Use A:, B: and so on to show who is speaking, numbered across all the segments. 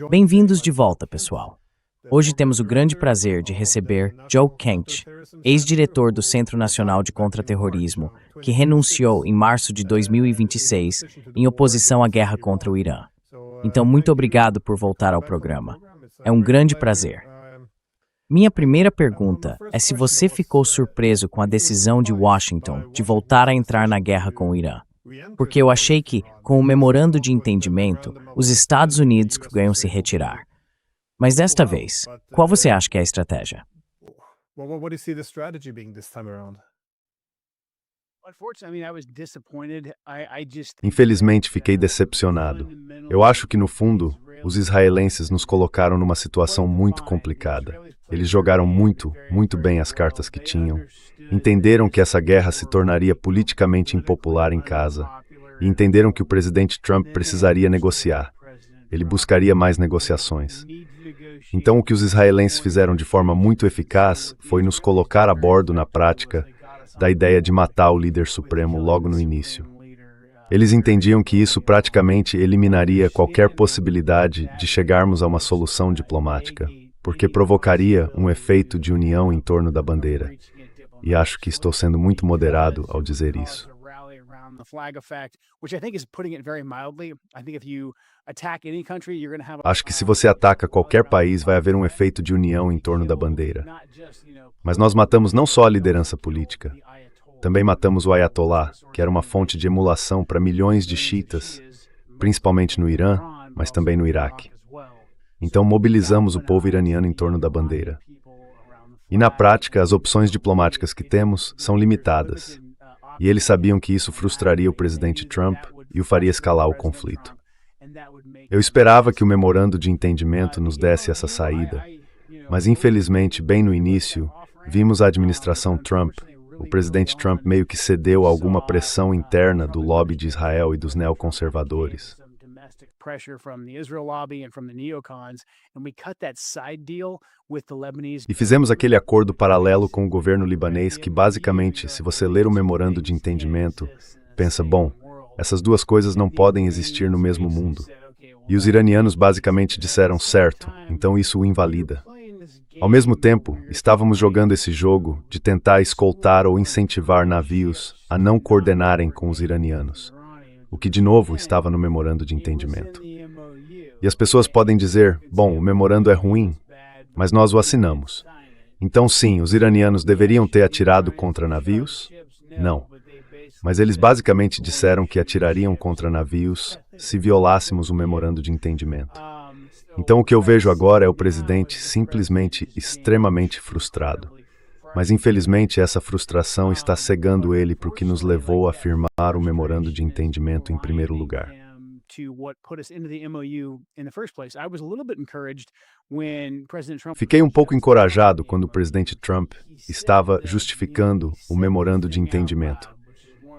A: Bem-vindos de volta, pessoal. Hoje temos o grande prazer de receber Joe Kent, ex-diretor do Centro Nacional de Contra-Terrorismo, que renunciou em março de 2026 em oposição à guerra contra o Irã. Então, muito obrigado por voltar ao programa. É um grande prazer. Minha primeira pergunta é se você ficou surpreso com a decisão de Washington de voltar a entrar na guerra com o Irã. Porque eu achei que, com o memorando de entendimento, os Estados Unidos ganham se retirar. Mas desta vez, qual você acha que é a estratégia?
B: Infelizmente, fiquei decepcionado. Eu acho que, no fundo, os israelenses nos colocaram numa situação muito complicada. Eles jogaram muito bem as cartas que tinham. Entenderam que essa guerra se tornaria politicamente impopular em casa. E entenderam que o presidente Trump precisaria negociar. Ele buscaria mais negociações. Então, o que os israelenses fizeram de forma muito eficaz foi nos colocar a bordo, na prática, da ideia de matar o líder supremo logo no início. Eles entendiam que isso praticamente eliminaria qualquer possibilidade de chegarmos a uma solução diplomática, porque provocaria um efeito de união em torno da bandeira. E acho que estou sendo muito moderado ao dizer isso. Acho que se você ataca qualquer país, vai haver um efeito de união em torno da bandeira. Mas nós matamos não só a liderança política, também matamos o Ayatollah, que era uma fonte de emulação para milhões de xiitas, principalmente no Irã, mas também no Iraque. Então mobilizamos o povo iraniano em torno da bandeira. E na prática, as opções diplomáticas que temos são limitadas. E eles sabiam que isso frustraria o presidente Trump e o faria escalar o conflito. Eu esperava que o memorando de entendimento nos desse essa saída, mas infelizmente, bem no início, vimos a administração Trump. O presidente Trump meio que cedeu a alguma pressão interna do lobby de Israel e dos neoconservadores. E fizemos aquele acordo paralelo com o governo libanês que, basicamente, se você ler o memorando de entendimento, pensa, bom, essas duas coisas não podem existir no mesmo mundo. E os iranianos basicamente disseram, certo, então isso o invalida. Ao mesmo tempo, estávamos jogando esse jogo de tentar escoltar ou incentivar navios a não coordenarem com os iranianos, o que de novo estava no memorando de entendimento. E as pessoas podem dizer, bom, o memorando é ruim, mas nós o assinamos. Então sim, os iranianos deveriam ter atirado contra navios? Não. Mas eles basicamente disseram que atirariam contra navios se violássemos o memorando de entendimento. Então o que eu vejo agora é o presidente simplesmente extremamente frustrado. Mas infelizmente essa frustração está cegando ele para o que nos levou a firmar o memorando de entendimento em primeiro lugar. Fiquei um pouco encorajado quando o presidente Trump estava justificando o memorando de entendimento.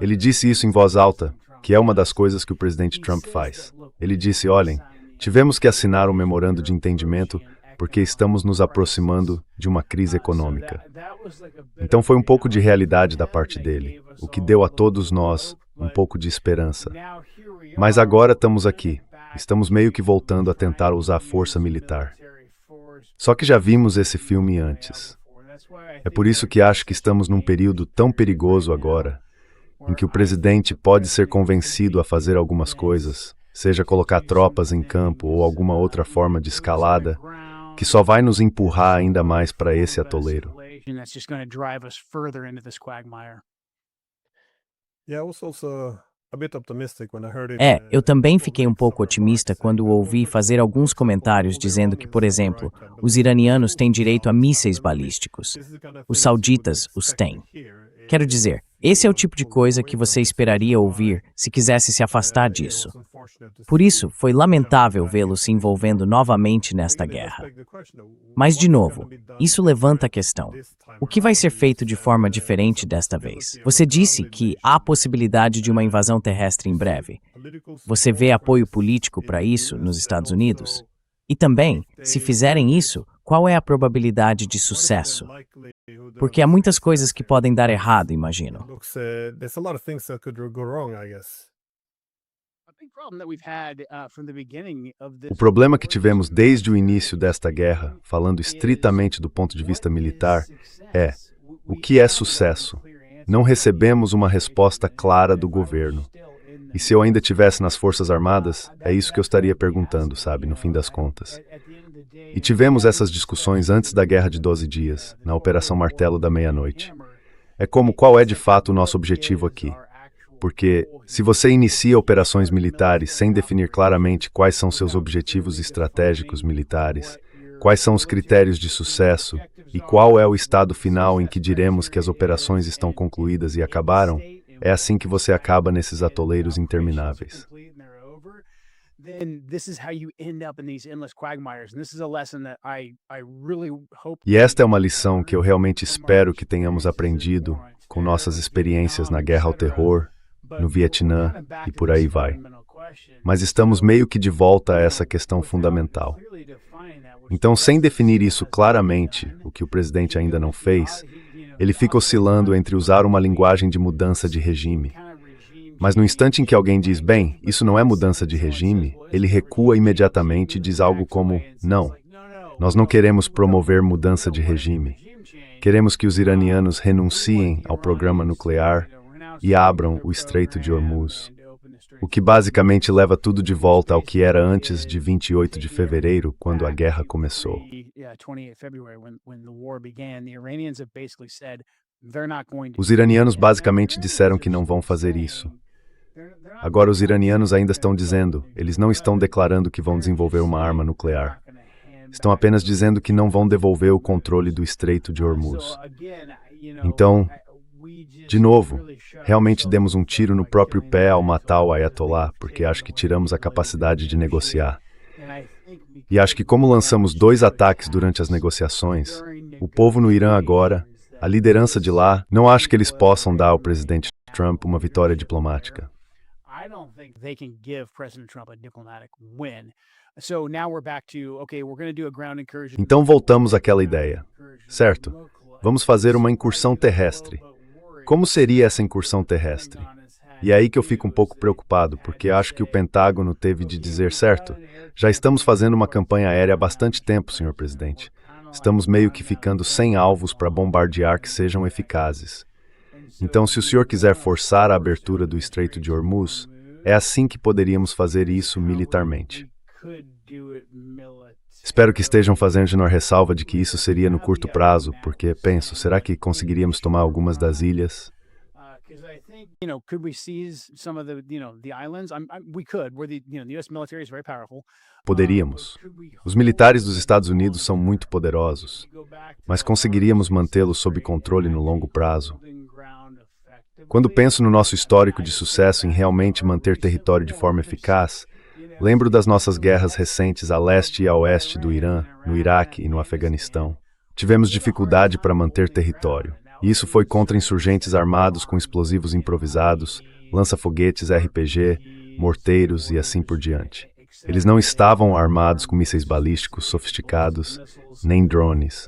B: Ele disse isso em voz alta, que é uma das coisas que o presidente Trump faz. Ele disse, olhem, tivemos que assinar um memorando de entendimento porque estamos nos aproximando de uma crise econômica. Então foi um pouco de realidade da parte dele, o que deu a todos nós um pouco de esperança. Mas agora estamos aqui, estamos meio que voltando a tentar usar força militar. Só que já vimos esse filme antes. É por isso que acho que estamos num período tão perigoso agora, em que o presidente pode ser convencido a fazer algumas coisas, seja colocar tropas em campo ou alguma outra forma de escalada, que só vai nos empurrar ainda mais para esse atoleiro.
A: Eu também fiquei um pouco otimista quando ouvi fazer alguns comentários dizendo que, por exemplo, os iranianos têm direito a mísseis balísticos. Os sauditas os têm. Quero dizer, esse é o tipo de coisa que você esperaria ouvir se quisesse se afastar disso. Por isso, foi lamentável vê-lo se envolvendo novamente nesta guerra. Mas, de novo, isso levanta a questão. O que vai ser feito de forma diferente desta vez? Você disse que há possibilidade de uma invasão terrestre em breve. Você vê apoio político para isso nos Estados Unidos? E também, se fizerem isso, qual é a probabilidade de sucesso? Porque há muitas coisas que podem dar errado, imagino.
B: O problema que tivemos desde o início desta guerra, falando estritamente do ponto de vista militar, é: o que é sucesso? Não recebemos uma resposta clara do governo. E se eu ainda estivesse nas Forças Armadas, é isso que eu estaria perguntando, sabe, no fim das contas. E tivemos essas discussões antes da Guerra de 12 Dias, na Operação Martelo da Meia-Noite. É como qual é de fato o nosso objetivo aqui. Porque, se você inicia operações militares sem definir claramente quais são seus objetivos estratégicos militares, quais são os critérios de sucesso e qual é o estado final em que diremos que as operações estão concluídas e acabaram, é assim que você acaba nesses atoleiros intermináveis. E esta é uma lição que eu realmente espero que tenhamos aprendido com nossas experiências na Guerra ao Terror, no Vietnã e por aí vai. Mas estamos meio que de volta a essa questão fundamental. Então, sem definir isso claramente, o que o presidente ainda não fez, ele fica oscilando entre usar uma linguagem de mudança de regime. Mas no instante em que alguém diz, bem, isso não é mudança de regime, ele recua imediatamente e diz algo como, não, nós não queremos promover mudança de regime. Queremos que os iranianos renunciem ao programa nuclear e abram o Estreito de Hormuz. O que basicamente leva tudo de volta ao que era antes de 28 de fevereiro, quando a guerra começou. Os iranianos basicamente disseram que não vão fazer isso. Agora os iranianos ainda estão dizendo, eles não estão declarando que vão desenvolver uma arma nuclear. Estão apenas dizendo que não vão devolver o controle do Estreito de Hormuz. Então, de novo, realmente demos um tiro no próprio pé ao matar o Ayatollah, porque acho que tiramos a capacidade de negociar. E acho que como lançamos 2 ataques durante as negociações, o povo no Irã agora, a liderança de lá, não acho que eles possam dar ao presidente Trump uma vitória diplomática. Então voltamos àquela ideia, certo? Vamos fazer uma incursão terrestre. Como seria essa incursão terrestre? E é aí que eu fico um pouco preocupado, porque acho que o Pentágono teve de dizer, certo, já estamos fazendo uma campanha aérea há bastante tempo, senhor presidente. Estamos meio que ficando sem alvos para bombardear que sejam eficazes. Então, se o senhor quiser forçar a abertura do Estreito de Hormuz, é assim que poderíamos fazer isso militarmente. Espero que estejam fazendo uma ressalva de que isso seria no curto prazo, porque, penso, será que conseguiríamos tomar algumas das ilhas? Poderíamos. Os militares dos Estados Unidos são muito poderosos, mas conseguiríamos mantê-los sob controle no longo prazo. Quando penso no nosso histórico de sucesso em realmente manter território de forma eficaz, lembro das nossas guerras recentes a leste e a oeste do Irã, no Iraque e no Afeganistão. Tivemos dificuldade para manter território. E isso foi contra insurgentes armados com explosivos improvisados, lança-foguetes RPG, morteiros e assim por diante. Eles não estavam armados com mísseis balísticos sofisticados, nem drones.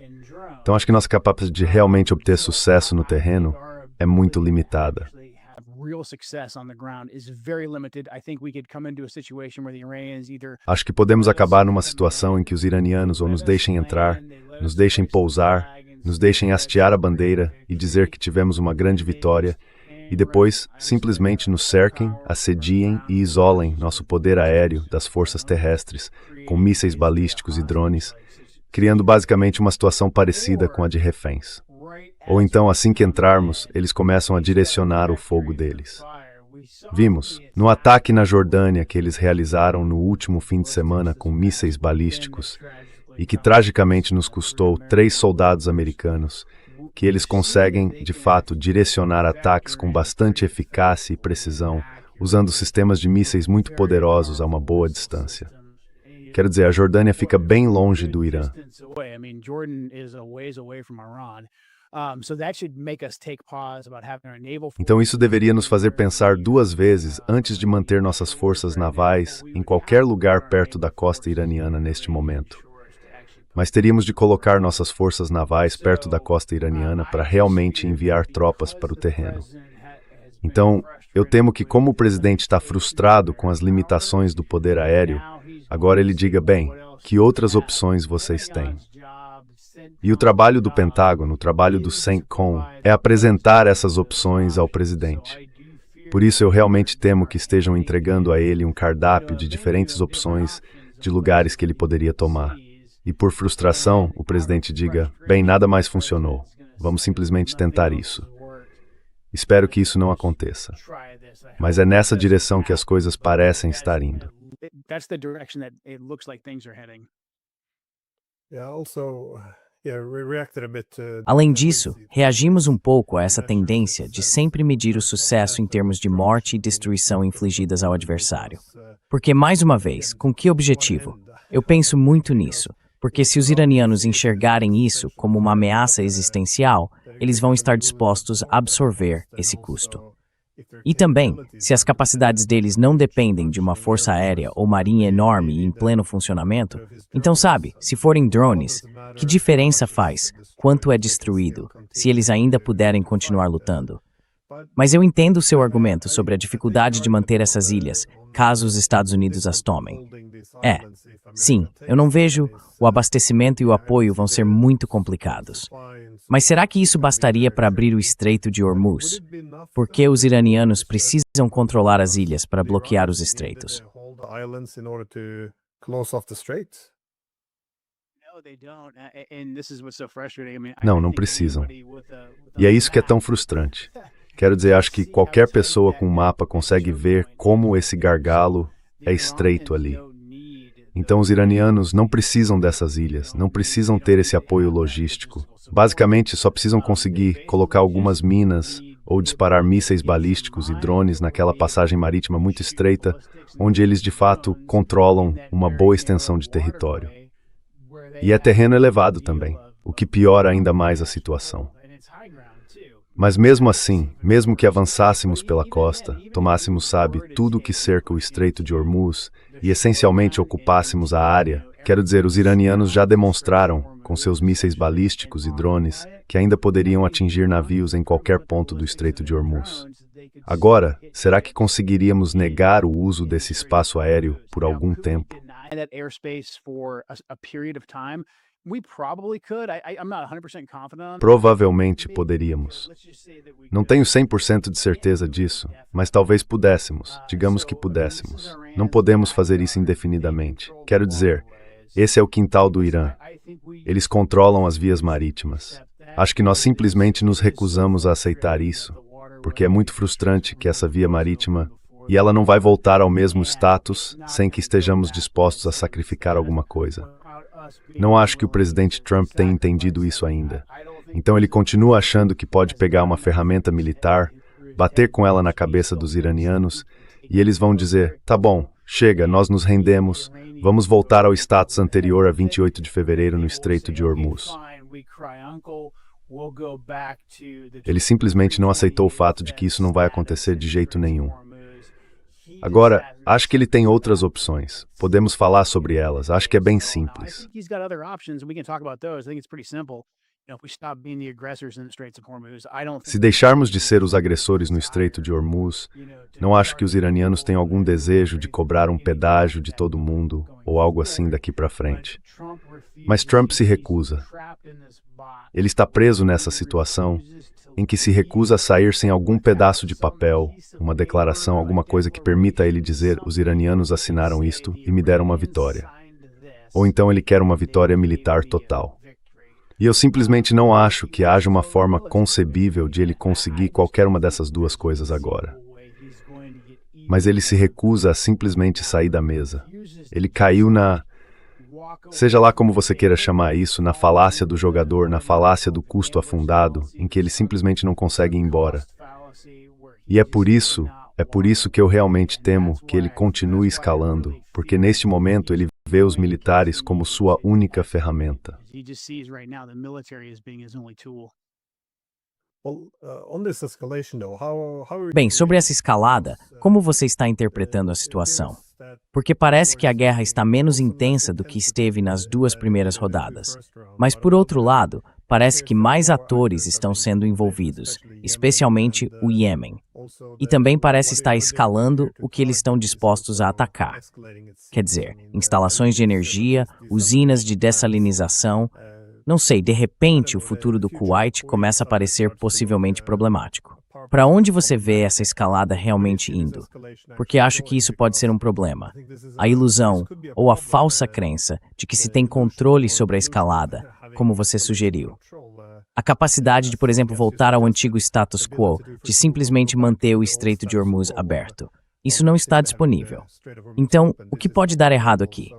B: Então acho que nossa capacidade de realmente obter sucesso no terreno é muito limitada. Acho que podemos acabar numa situação em que os iranianos ou nos deixem entrar, nos deixem pousar, nos deixem hastear a bandeira e dizer que tivemos uma grande vitória, e depois simplesmente nos cerquem, assediem e isolem nosso poder aéreo das forças terrestres, com mísseis balísticos e drones, criando basicamente uma situação parecida com a de reféns. Ou então, assim que entrarmos, eles começam a direcionar o fogo deles. Vimos, no ataque na Jordânia que eles realizaram no último fim de semana com mísseis balísticos, e que tragicamente nos custou 3 soldados americanos, que eles conseguem, de fato, direcionar ataques com bastante eficácia e precisão, usando sistemas de mísseis muito poderosos a uma boa distância. Quero dizer, a Jordânia fica bem longe do Irã. Então isso deveria nos fazer pensar 2 vezes antes de manter nossas forças navais em qualquer lugar perto da costa iraniana neste momento. Mas teríamos de colocar nossas forças navais perto da costa iraniana para realmente enviar tropas para o terreno. Então, eu temo que, como o presidente está frustrado com as limitações do poder aéreo, agora ele diga, bem, que outras opções vocês têm? E o trabalho do Pentágono, o trabalho do CENTCOM, é apresentar essas opções ao presidente. Por isso eu realmente temo que estejam entregando a ele um cardápio de diferentes opções de lugares que ele poderia tomar. E por frustração, o presidente diga, bem, nada mais funcionou, vamos simplesmente tentar isso. Espero que isso não aconteça. Mas é nessa direção que as coisas parecem estar indo.
A: Além disso, reagimos um pouco a essa tendência de sempre medir o sucesso em termos de morte e destruição infligidas ao adversário. Porque, mais uma vez, com que objetivo? Eu penso muito nisso, porque se os iranianos enxergarem isso como uma ameaça existencial, eles vão estar dispostos a absorver esse custo. E também, se as capacidades deles não dependem de uma força aérea ou marinha enorme e em pleno funcionamento, então sabe, se forem drones, que diferença faz quanto é destruído, se eles ainda puderem continuar lutando? Mas eu entendo o seu argumento sobre a dificuldade de manter essas ilhas, caso os Estados Unidos as tomem. Sim, eu não vejo, o abastecimento e o apoio vão ser muito complicados. Mas será que isso bastaria para abrir o Estreito de Hormuz? Por que os iranianos precisam controlar as ilhas para bloquear os estreitos?
B: Não, não precisam. E é isso que é tão frustrante. Quero dizer, acho que qualquer pessoa com um mapa consegue ver como esse gargalo é estreito ali. Então os iranianos não precisam dessas ilhas, não precisam ter esse apoio logístico. Basicamente, só precisam conseguir colocar algumas minas ou disparar mísseis balísticos e drones naquela passagem marítima muito estreita, onde eles de fato controlam uma boa extensão de território. E é terreno elevado também, o que piora ainda mais a situação. Mas mesmo assim, mesmo que avançássemos pela costa, tomássemos, sabe, tudo o que cerca o Estreito de Hormuz e essencialmente ocupássemos a área, quero dizer, os iranianos já demonstraram, com seus mísseis balísticos e drones, que ainda poderiam atingir navios em qualquer ponto do Estreito de Hormuz. Agora, será que conseguiríamos negar o uso desse espaço aéreo por algum tempo? Provavelmente poderíamos. Não tenho 100% de certeza disso, mas talvez pudéssemos. Digamos que pudéssemos. Não podemos fazer isso indefinidamente. Quero dizer, esse é o quintal do Irã. Eles controlam as vias marítimas. Acho que nós simplesmente nos recusamos a aceitar isso, porque é muito frustrante que essa via marítima, e ela não vai voltar ao mesmo status sem que estejamos dispostos a sacrificar alguma coisa. Não acho que o presidente Trump tenha entendido isso ainda. Então ele continua achando que pode pegar uma ferramenta militar, bater com ela na cabeça dos iranianos, e eles vão dizer, tá bom, chega, nós nos rendemos, vamos voltar ao status anterior a 28 de fevereiro no Estreito de Hormuz. Ele simplesmente não aceitou o fato de que isso não vai acontecer de jeito nenhum. Agora, acho que ele tem outras opções. Podemos falar sobre elas. Acho que é bem simples. Se deixarmos de ser os agressores no Estreito de Hormuz, não acho que os iranianos tenham algum desejo de cobrar um pedágio de todo mundo ou algo assim daqui para frente. Mas Trump se recusa. Ele está preso nessa situação em que se recusa a sair sem algum pedaço de papel, uma declaração, alguma coisa que permita a ele dizer, os iranianos assinaram isto e me deram uma vitória. Ou então ele quer uma vitória militar total. E eu simplesmente não acho que haja uma forma concebível de ele conseguir qualquer uma dessas duas coisas agora. Mas ele se recusa a simplesmente sair da mesa. Ele caiu seja lá como você queira chamar isso, na falácia do jogador, na falácia do custo afundado, em que ele simplesmente não consegue ir embora. E é por isso que eu realmente temo que ele continue escalando, porque neste momento ele vê os militares como sua única ferramenta.
A: Bem, sobre essa escalada, como você está interpretando a situação? Porque parece que a guerra está menos intensa do que esteve nas duas primeiras rodadas. Mas, por outro lado, parece que mais atores estão sendo envolvidos, especialmente o Iêmen. E também parece estar escalando o que eles estão dispostos a atacar. Quer dizer, instalações de energia, usinas de dessalinização. Não sei, de repente o futuro do Kuwait começa a parecer possivelmente problemático. Para onde você vê essa escalada realmente indo? Porque acho que isso pode ser um problema. A ilusão ou a falsa crença de que se tem controle sobre a escalada, como você sugeriu. A capacidade de, por exemplo, voltar ao antigo status quo, de simplesmente manter o Estreito de Hormuz aberto. Isso não está disponível. Então, o que pode dar errado aqui?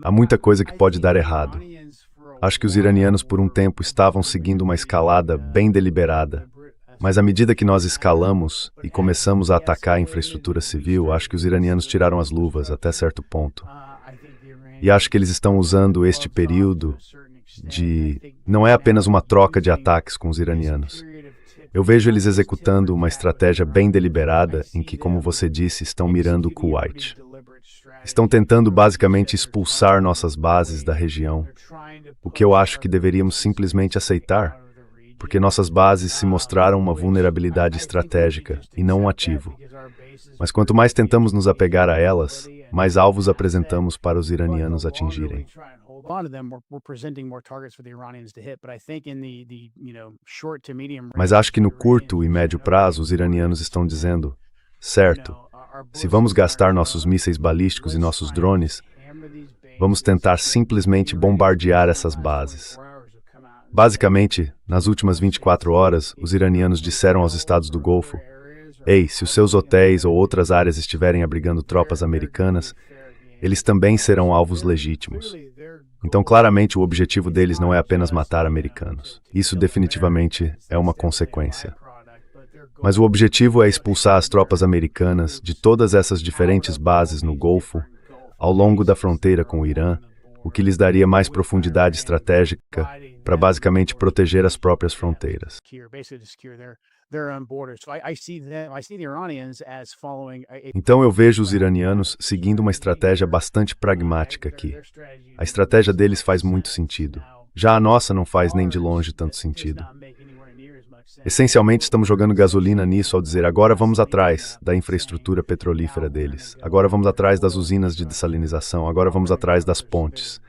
B: Há muita coisa que pode dar errado. Acho que os iranianos por um tempo estavam seguindo uma escalada bem deliberada. Mas à medida que nós escalamos e começamos a atacar a infraestrutura civil, acho que os iranianos tiraram as luvas até certo ponto. E acho que eles estão usando este período de... Não é apenas uma troca de ataques com os iranianos. Eu vejo eles executando uma estratégia bem deliberada em que, como você disse, estão mirando o Kuwait. Estão tentando basicamente expulsar nossas bases da região, o que eu acho que deveríamos simplesmente aceitar, porque nossas bases se mostraram uma vulnerabilidade estratégica e não um ativo. Mas quanto mais tentamos nos apegar a elas, mais alvos apresentamos para os iranianos atingirem. Mas acho que no curto e médio prazo os iranianos estão dizendo, certo, se vamos gastar nossos mísseis balísticos e nossos drones, vamos tentar simplesmente bombardear essas bases. Basicamente, nas últimas 24 horas, os iranianos disseram aos estados do Golfo, ei, se os seus hotéis ou outras áreas estiverem abrigando tropas americanas, eles também serão alvos legítimos. Então, claramente, o objetivo deles não é apenas matar americanos. Isso definitivamente é uma consequência. Mas o objetivo é expulsar as tropas americanas de todas essas diferentes bases no Golfo, ao longo da fronteira com o Irã, o que lhes daria mais profundidade estratégica para basicamente proteger as próprias fronteiras. Então eu vejo os iranianos seguindo uma estratégia bastante pragmática aqui. A estratégia deles faz muito sentido. Já a nossa não faz nem de longe tanto sentido. Essencialmente estamos jogando gasolina nisso ao dizer agora vamos atrás da infraestrutura petrolífera deles, agora vamos atrás das usinas de dessalinização, agora vamos atrás das pontes.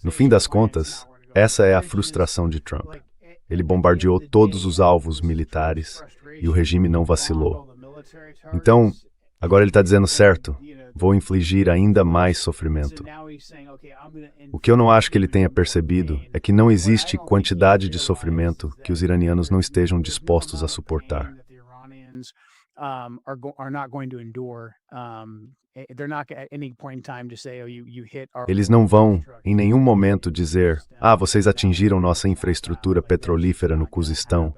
B: No fim das contas, essa é a frustração de Trump. Ele bombardeou todos os alvos militares e o regime não vacilou. Então, agora ele está dizendo certo, vou infligir ainda mais sofrimento. O que eu não acho que ele tenha percebido é que não existe quantidade de sofrimento que os iranianos não estejam dispostos a suportar. Eles não vão, em nenhum momento, dizer vocês atingiram nossa infraestrutura petrolífera no Cuzistão,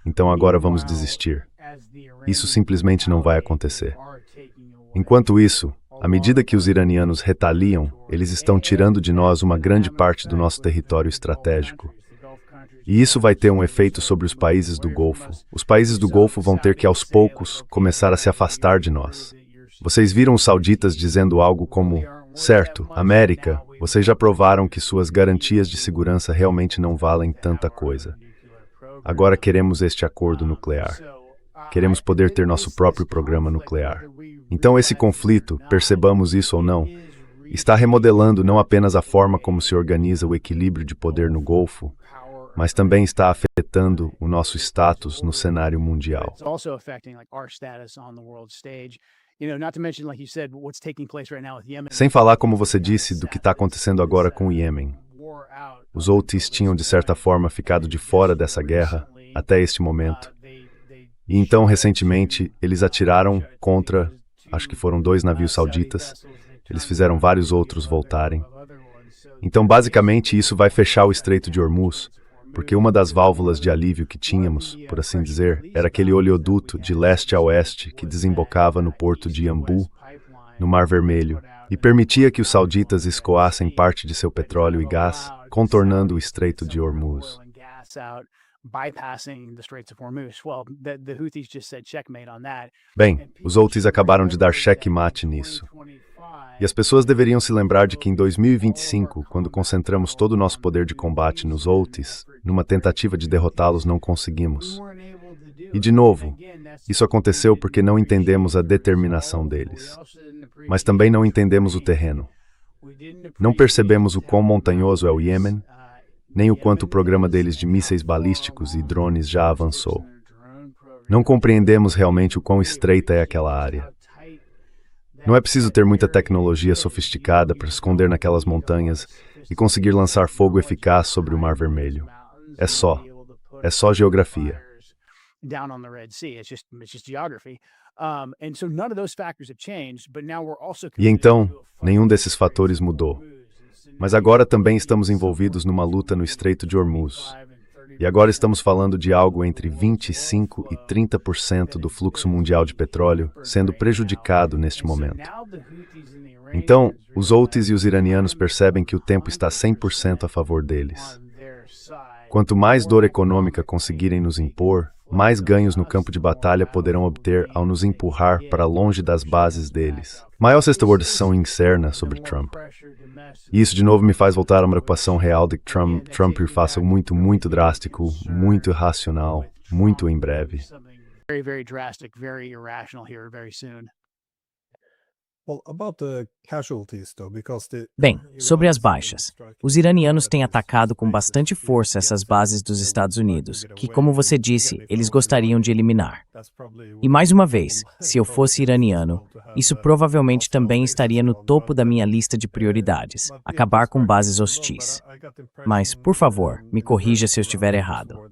B: então agora vamos desistir. Isso simplesmente não vai acontecer. Enquanto isso, à medida que os iranianos retaliam, eles estão tirando de nós uma grande parte do nosso território estratégico. E isso vai ter um efeito sobre os países do Golfo. Os países do Golfo vão ter que, aos poucos, começar a se afastar de nós. Vocês viram os sauditas dizendo algo como, certo, América, vocês já provaram que suas garantias de segurança realmente não valem tanta coisa. Agora queremos este acordo nuclear. Queremos poder ter nosso próprio programa nuclear. Então esse conflito, percebamos isso ou não, está remodelando não apenas a forma como se organiza o equilíbrio de poder no Golfo, mas também está afetando o nosso status no cenário mundial. Sem falar, como você disse, do que está acontecendo agora com o Iêmen. Os Houthis tinham, de certa forma, ficado de fora dessa guerra até este momento. E então, recentemente, eles atiraram contra, acho que foram 2 navios sauditas. Eles fizeram vários outros voltarem. Então, basicamente, isso vai fechar o Estreito de Hormuz, porque uma das válvulas de alívio que tínhamos, por assim dizer, era aquele oleoduto de leste a oeste que desembocava no porto de Yanbu, no Mar Vermelho, e permitia que os sauditas escoassem parte de seu petróleo e gás, contornando o Estreito de Hormuz. Bem, os Houthis acabaram de dar checkmate nisso. E as pessoas deveriam se lembrar de que em 2025, quando concentramos todo o nosso poder de combate nos Houthis, numa tentativa de derrotá-los, não conseguimos. E de novo, isso aconteceu porque não entendemos a determinação deles. Mas também não entendemos o terreno. Não percebemos o quão montanhoso é o Iêmen, nem o quanto o programa deles de mísseis balísticos e drones já avançou. Não compreendemos realmente o quão estreita é aquela área. Não é preciso ter muita tecnologia sofisticada para esconder naquelas montanhas e conseguir lançar fogo eficaz sobre o Mar Vermelho. É só geografia. E então, nenhum desses fatores mudou. Mas agora também estamos envolvidos numa luta no Estreito de Hormuz. E agora estamos falando de algo entre 25% e 30% do fluxo mundial de petróleo sendo prejudicado neste momento. Então, os Houthis e os iranianos percebem que o tempo está 100% a favor deles. Quanto mais dor econômica conseguirem nos impor, mais ganhos no campo de batalha poderão obter ao nos empurrar para longe das bases deles. Maior sexta-ordenação interna sobre Trump. E isso de novo me faz voltar a uma preocupação real de que Trump faça muito, muito drástico, muito irracional, muito em breve.
A: Bem, sobre as baixas. Os iranianos têm atacado com bastante força essas bases dos Estados Unidos, que, como você disse, eles gostariam de eliminar. E mais uma vez, se eu fosse iraniano, isso provavelmente também estaria no topo da minha lista de prioridades, acabar com bases hostis. Mas, por favor, me corrija se eu estiver errado.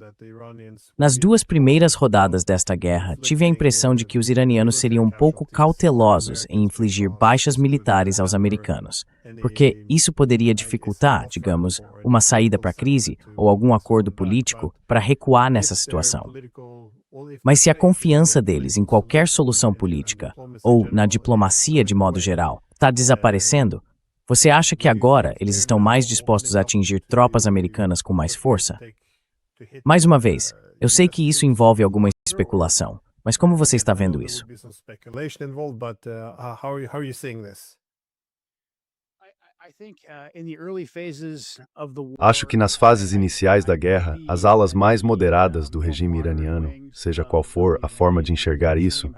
A: Nas duas primeiras rodadas desta guerra, tive a impressão de que os iranianos seriam um pouco cautelosos em infligir baixas militares aos americanos, porque isso poderia dificultar, digamos, uma saída para a crise ou algum acordo político para recuar nessa situação. Mas se a confiança deles em qualquer solução política, ou na diplomacia de modo geral, está desaparecendo, você acha que agora eles estão mais dispostos a atingir tropas americanas com mais força? Mais uma vez, eu sei que isso envolve alguma especulação, mas como você está vendo isso?
B: Acho que nas fases iniciais da guerra, as alas mais moderadas do regime iraniano, seja qual for a forma de enxergar isso,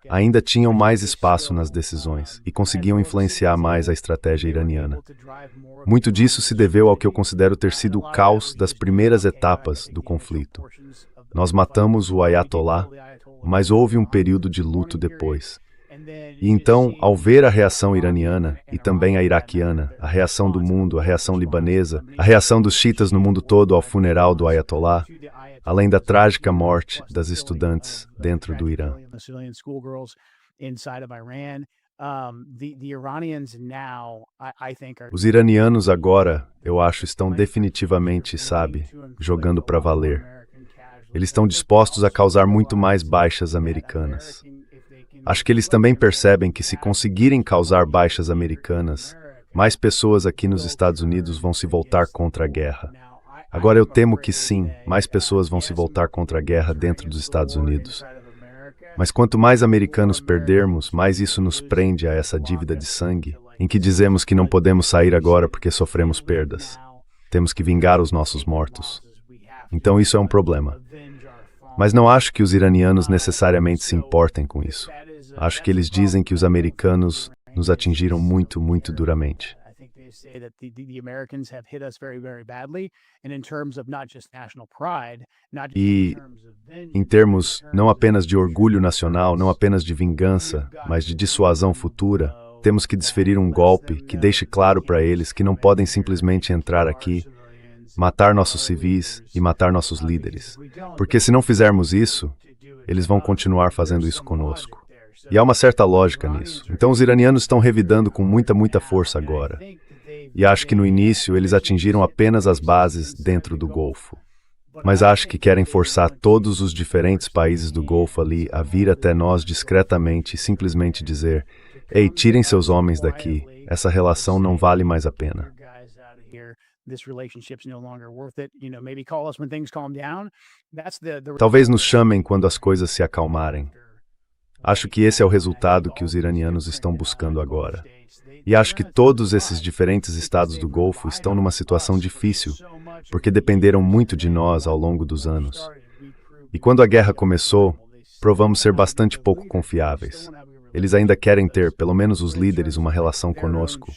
B: ainda tinham mais espaço nas decisões e conseguiam influenciar mais a estratégia iraniana. Muito disso se deveu ao que eu considero ter sido o caos das primeiras etapas do conflito. Nós matamos o Ayatollah, mas houve um período de luto depois. E então, ao ver a reação iraniana e também a iraquiana, a reação do mundo, a reação libanesa, a reação dos xiitas no mundo todo ao funeral do Ayatollah, além da trágica morte das estudantes dentro do Irã. Os iranianos agora, eu acho, estão definitivamente, jogando para valer. Eles estão dispostos a causar muito mais baixas americanas. Acho que eles também percebem que se conseguirem causar baixas americanas, mais pessoas aqui nos Estados Unidos vão se voltar contra a guerra. Agora eu temo que sim, mais pessoas vão se voltar contra a guerra dentro dos Estados Unidos. Mas quanto mais americanos perdermos, mais isso nos prende a essa dívida de sangue, em que dizemos que não podemos sair agora porque sofremos perdas. Temos que vingar os nossos mortos. Então isso é um problema. Mas não acho que os iranianos necessariamente se importem com isso. Acho que eles dizem que os americanos nos atingiram muito, muito duramente. E, em termos não apenas de orgulho nacional, não apenas de vingança, mas de dissuasão futura, temos que desferir um golpe que deixe claro para eles que não podem simplesmente entrar aqui, matar nossos civis e matar nossos líderes. Porque se não fizermos isso, eles vão continuar fazendo isso conosco. E há uma certa lógica nisso. Então os iranianos estão revidando com muita, muita força agora. E acho que no início eles atingiram apenas as bases dentro do Golfo. Mas acho que querem forçar todos os diferentes países do Golfo ali a vir até nós discretamente e simplesmente dizer: "Ei, tirem seus homens daqui, essa relação não vale mais a pena." Talvez nos chamem quando as coisas se acalmarem. Acho que esse é o resultado que os iranianos estão buscando agora. E acho que todos esses diferentes estados do Golfo estão numa situação difícil, porque dependeram muito de nós ao longo dos anos. E quando a guerra começou, provamos ser bastante pouco confiáveis. Eles ainda querem ter, pelo menos os líderes, uma relação conosco.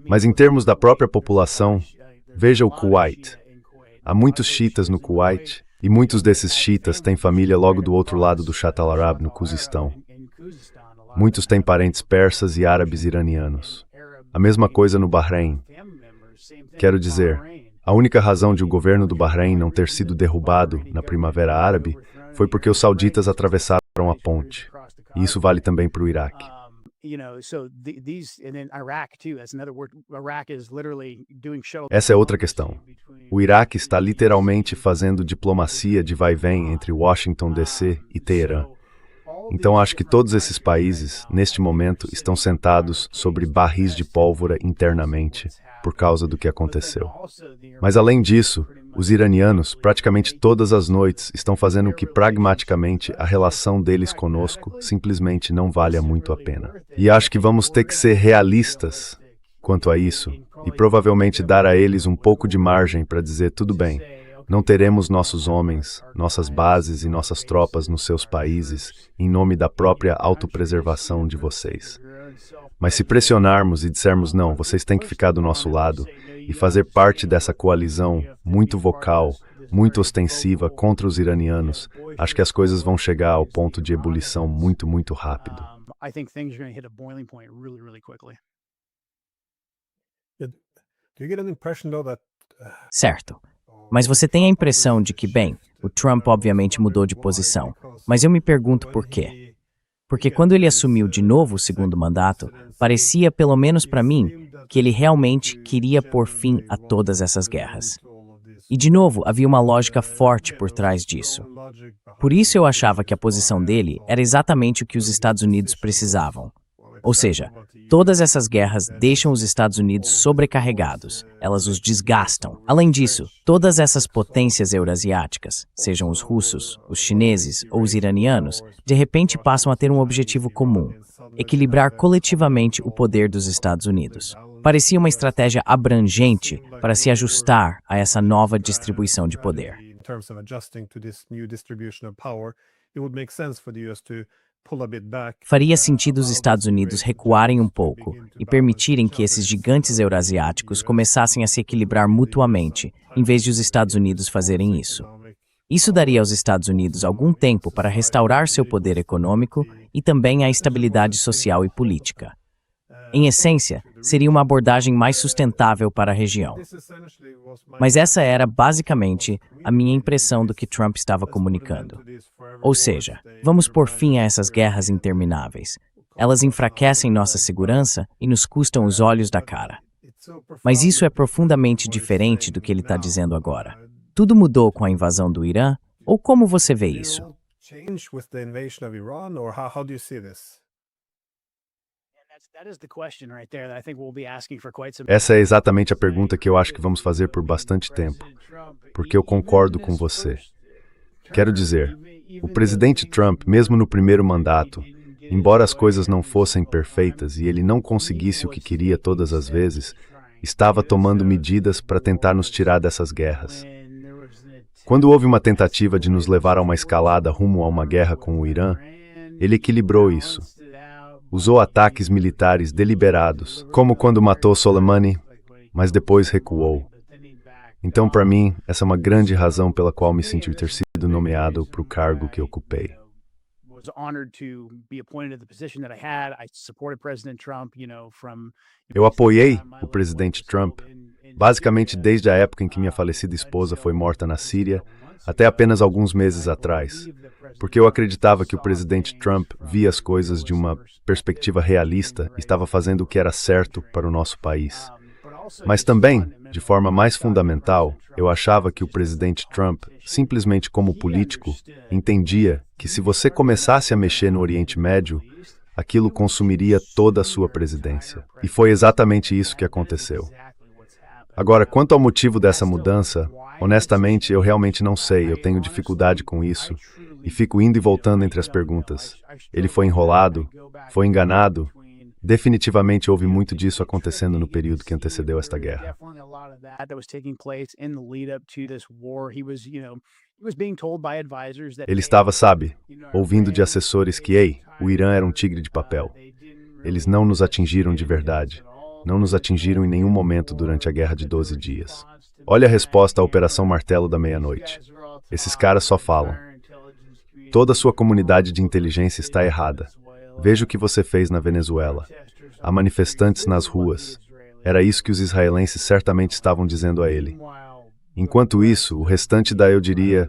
B: Mas em termos da própria população, veja o Kuwait. Há muitos xiitas no Kuwait, e muitos desses xiitas têm família logo do outro lado do Shatt al-Arab, no Cuzistão. Muitos têm parentes persas e árabes iranianos. A mesma coisa no Bahrein. Quero dizer, a única razão de o governo do Bahrein não ter sido derrubado na Primavera Árabe foi porque os sauditas atravessaram a ponte. E isso vale também para o Iraque. Essa é outra questão. O Iraque está literalmente fazendo diplomacia de vai e vem entre Washington, D.C. e Teherã. Então acho que todos esses países, neste momento, estão sentados sobre barris de pólvora internamente, por causa do que aconteceu. Mas além disso, os iranianos, praticamente todas as noites, estão fazendo que pragmaticamente a relação deles conosco simplesmente não valha muito a pena. E acho que vamos ter que ser realistas quanto a isso, e provavelmente dar a eles um pouco de margem para dizer tudo bem, não teremos nossos homens, nossas bases e nossas tropas nos seus países, em nome da própria autopreservação de vocês. Mas se pressionarmos e dissermos não, vocês têm que ficar do nosso lado, e fazer parte dessa coalizão muito vocal, muito ostensiva contra os iranianos, acho que as coisas vão chegar ao ponto de ebulição muito, muito rápido.
A: Certo. Mas você tem a impressão de que, bem, o Trump obviamente mudou de posição, mas eu me pergunto por quê. Porque quando ele assumiu de novo o segundo mandato, parecia, pelo menos para mim, que ele realmente queria pôr fim a todas essas guerras. E, de novo, havia uma lógica forte por trás disso. Por isso eu achava que a posição dele era exatamente o que os Estados Unidos precisavam. Ou seja, todas essas guerras deixam os Estados Unidos sobrecarregados, elas os desgastam. Além disso, todas essas potências eurasiáticas, sejam os russos, os chineses ou os iranianos, de repente passam a ter um objetivo comum: equilibrar coletivamente o poder dos Estados Unidos. Parecia uma estratégia abrangente para se ajustar a essa nova distribuição de poder. Faria sentido os Estados Unidos recuarem um pouco e permitirem que esses gigantes eurasiáticos começassem a se equilibrar mutuamente, em vez de os Estados Unidos fazerem isso. Isso daria aos Estados Unidos algum tempo para restaurar seu poder econômico e também a estabilidade social e política. Em essência, seria uma abordagem mais sustentável para a região. Mas essa era, basicamente, a minha impressão do que Trump estava comunicando. Ou seja, vamos pôr fim a essas guerras intermináveis. Elas enfraquecem nossa segurança e nos custam os olhos da cara. Mas isso é profundamente diferente do que ele está dizendo agora. Tudo mudou com a invasão do Irã? Ou como você vê isso?
B: Essa é exatamente a pergunta que eu acho que vamos fazer por bastante tempo, porque eu concordo com você. Quero dizer, o presidente Trump, mesmo no primeiro mandato, embora as coisas não fossem perfeitas e ele não conseguisse o que queria todas as vezes, estava tomando medidas para tentar nos tirar dessas guerras. Quando houve uma tentativa de nos levar a uma escalada rumo a uma guerra com o Irã, ele equilibrou isso. Usou ataques militares deliberados, como quando matou Soleimani, mas depois recuou. Então, para mim, essa é uma grande razão pela qual me senti ter sido nomeado para o cargo que ocupei. Eu apoiei o presidente Trump, basicamente desde a época em que minha falecida esposa foi morta na Síria, até apenas alguns meses atrás, porque eu acreditava que o presidente Trump via as coisas de uma perspectiva realista e estava fazendo o que era certo para o nosso país. Mas também, de forma mais fundamental, eu achava que o presidente Trump, simplesmente como político, entendia que se você começasse a mexer no Oriente Médio, aquilo consumiria toda a sua presidência. E foi exatamente isso que aconteceu. Agora, quanto ao motivo dessa mudança, honestamente, eu realmente não sei, eu tenho dificuldade com isso, e fico indo e voltando entre as perguntas. Ele foi enrolado? Foi enganado? Definitivamente houve muito disso acontecendo no período que antecedeu esta guerra. Ele estava, sabe, ouvindo de assessores que, ei, o Irã era um tigre de papel. Eles não nos atingiram de verdade. Não nos atingiram em nenhum momento durante a Guerra de 12 Dias. Olha a resposta à Operação Martelo da Meia-Noite. Esses caras só falam. Toda a sua comunidade de inteligência está errada. Veja o que você fez na Venezuela. Há manifestantes nas ruas. Era isso que os israelenses certamente estavam dizendo a ele. Enquanto isso, o restante da, eu diria,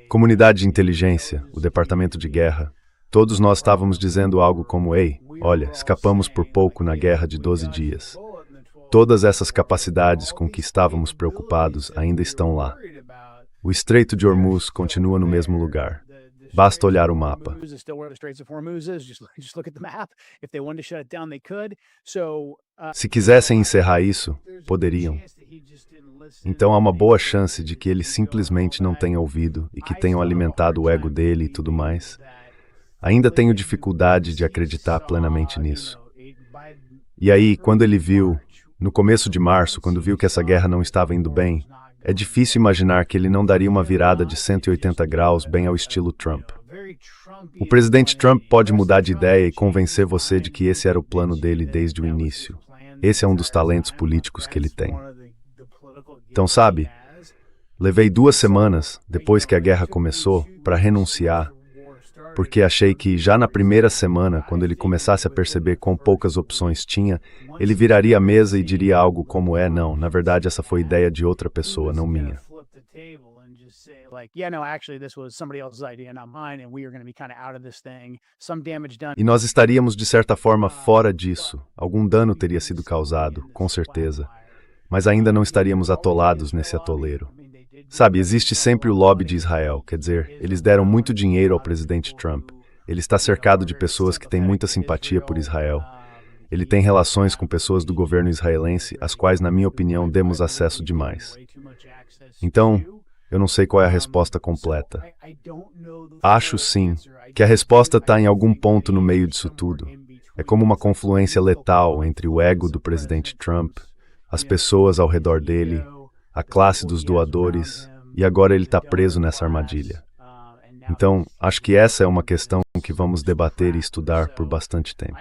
B: comunidade de inteligência, o departamento de guerra, todos nós estávamos dizendo algo como, ei, olha, escapamos por pouco na Guerra de 12 Dias. Todas essas capacidades com que estávamos preocupados ainda estão lá. O Estreito de Hormuz continua no mesmo lugar. Basta olhar o mapa. Se quisessem encerrar isso, poderiam. Então há uma boa chance de que ele simplesmente não tenha ouvido e que tenham alimentado o ego dele e tudo mais. Ainda tenho dificuldade de acreditar plenamente nisso. E aí, quando ele viu, no começo de março, quando viu que essa guerra não estava indo bem, é difícil imaginar que ele não daria uma virada de 180 graus bem ao estilo Trump. O presidente Trump pode mudar de ideia e convencer você de que esse era o plano dele desde o início. Esse é um dos talentos políticos que ele tem. Então, sabe, levei 2 semanas, depois que a guerra começou, para renunciar, porque achei que já na primeira semana, quando ele começasse a perceber quão poucas opções tinha, ele viraria a mesa e diria algo como, não, na verdade essa foi ideia de outra pessoa, não minha. E nós estaríamos, de certa forma, fora disso. Algum dano teria sido causado, com certeza. Mas ainda não estaríamos atolados nesse atoleiro. Sabe, existe sempre o lobby de Israel, quer dizer, eles deram muito dinheiro ao presidente Trump. Ele está cercado de pessoas que têm muita simpatia por Israel. Ele tem relações com pessoas do governo israelense, às quais, na minha opinião, demos acesso demais. Então, eu não sei qual é a resposta completa. Acho, sim, que a resposta está em algum ponto no meio disso tudo. É como uma confluência letal entre o ego do presidente Trump, as pessoas ao redor dele, a classe dos doadores, e agora ele está preso nessa armadilha. Então, acho que essa é uma questão que vamos debater e estudar por bastante tempo.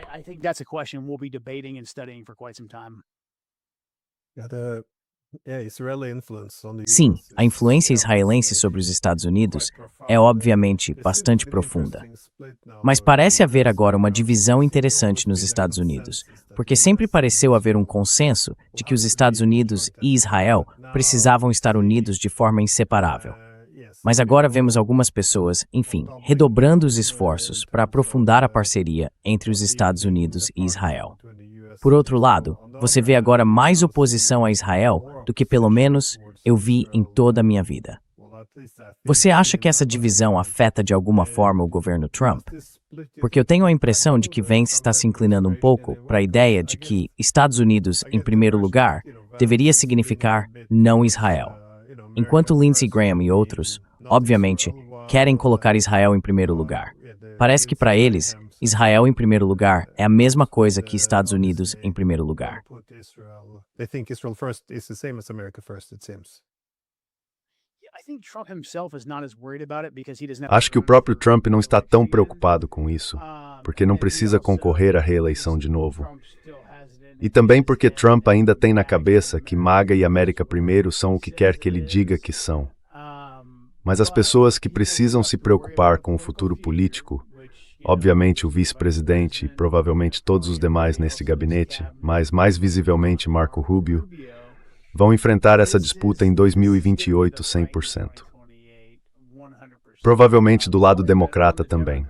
A: Sim, a influência israelense sobre os Estados Unidos é obviamente bastante profunda. Mas parece haver agora uma divisão interessante nos Estados Unidos, porque sempre pareceu haver um consenso de que os Estados Unidos e Israel precisavam estar unidos de forma inseparável. Mas agora vemos algumas pessoas, enfim, redobrando os esforços para aprofundar a parceria entre os Estados Unidos e Israel. Por outro lado, você vê agora mais oposição a Israel do que pelo menos eu vi em toda a minha vida. Você acha que essa divisão afeta de alguma forma o governo Trump? Porque eu tenho a impressão de que Vance está se inclinando um pouco para a ideia de que Estados Unidos, em primeiro lugar, deveria significar não Israel. Enquanto Lindsey Graham e outros, obviamente, querem colocar Israel em primeiro lugar. Parece que para eles, Israel em primeiro lugar é a mesma coisa que Estados Unidos em primeiro lugar.
B: Acho que o próprio Trump não está tão preocupado com isso, porque não precisa concorrer à reeleição de novo. E também porque Trump ainda tem na cabeça que MAGA e América Primeiro são o que quer que ele diga que são. Mas as pessoas que precisam se preocupar com o futuro político, obviamente o vice-presidente e provavelmente todos os demais neste gabinete, mas mais visivelmente Marco Rubio, vão enfrentar essa disputa em 2028 100%. Provavelmente do lado democrata também.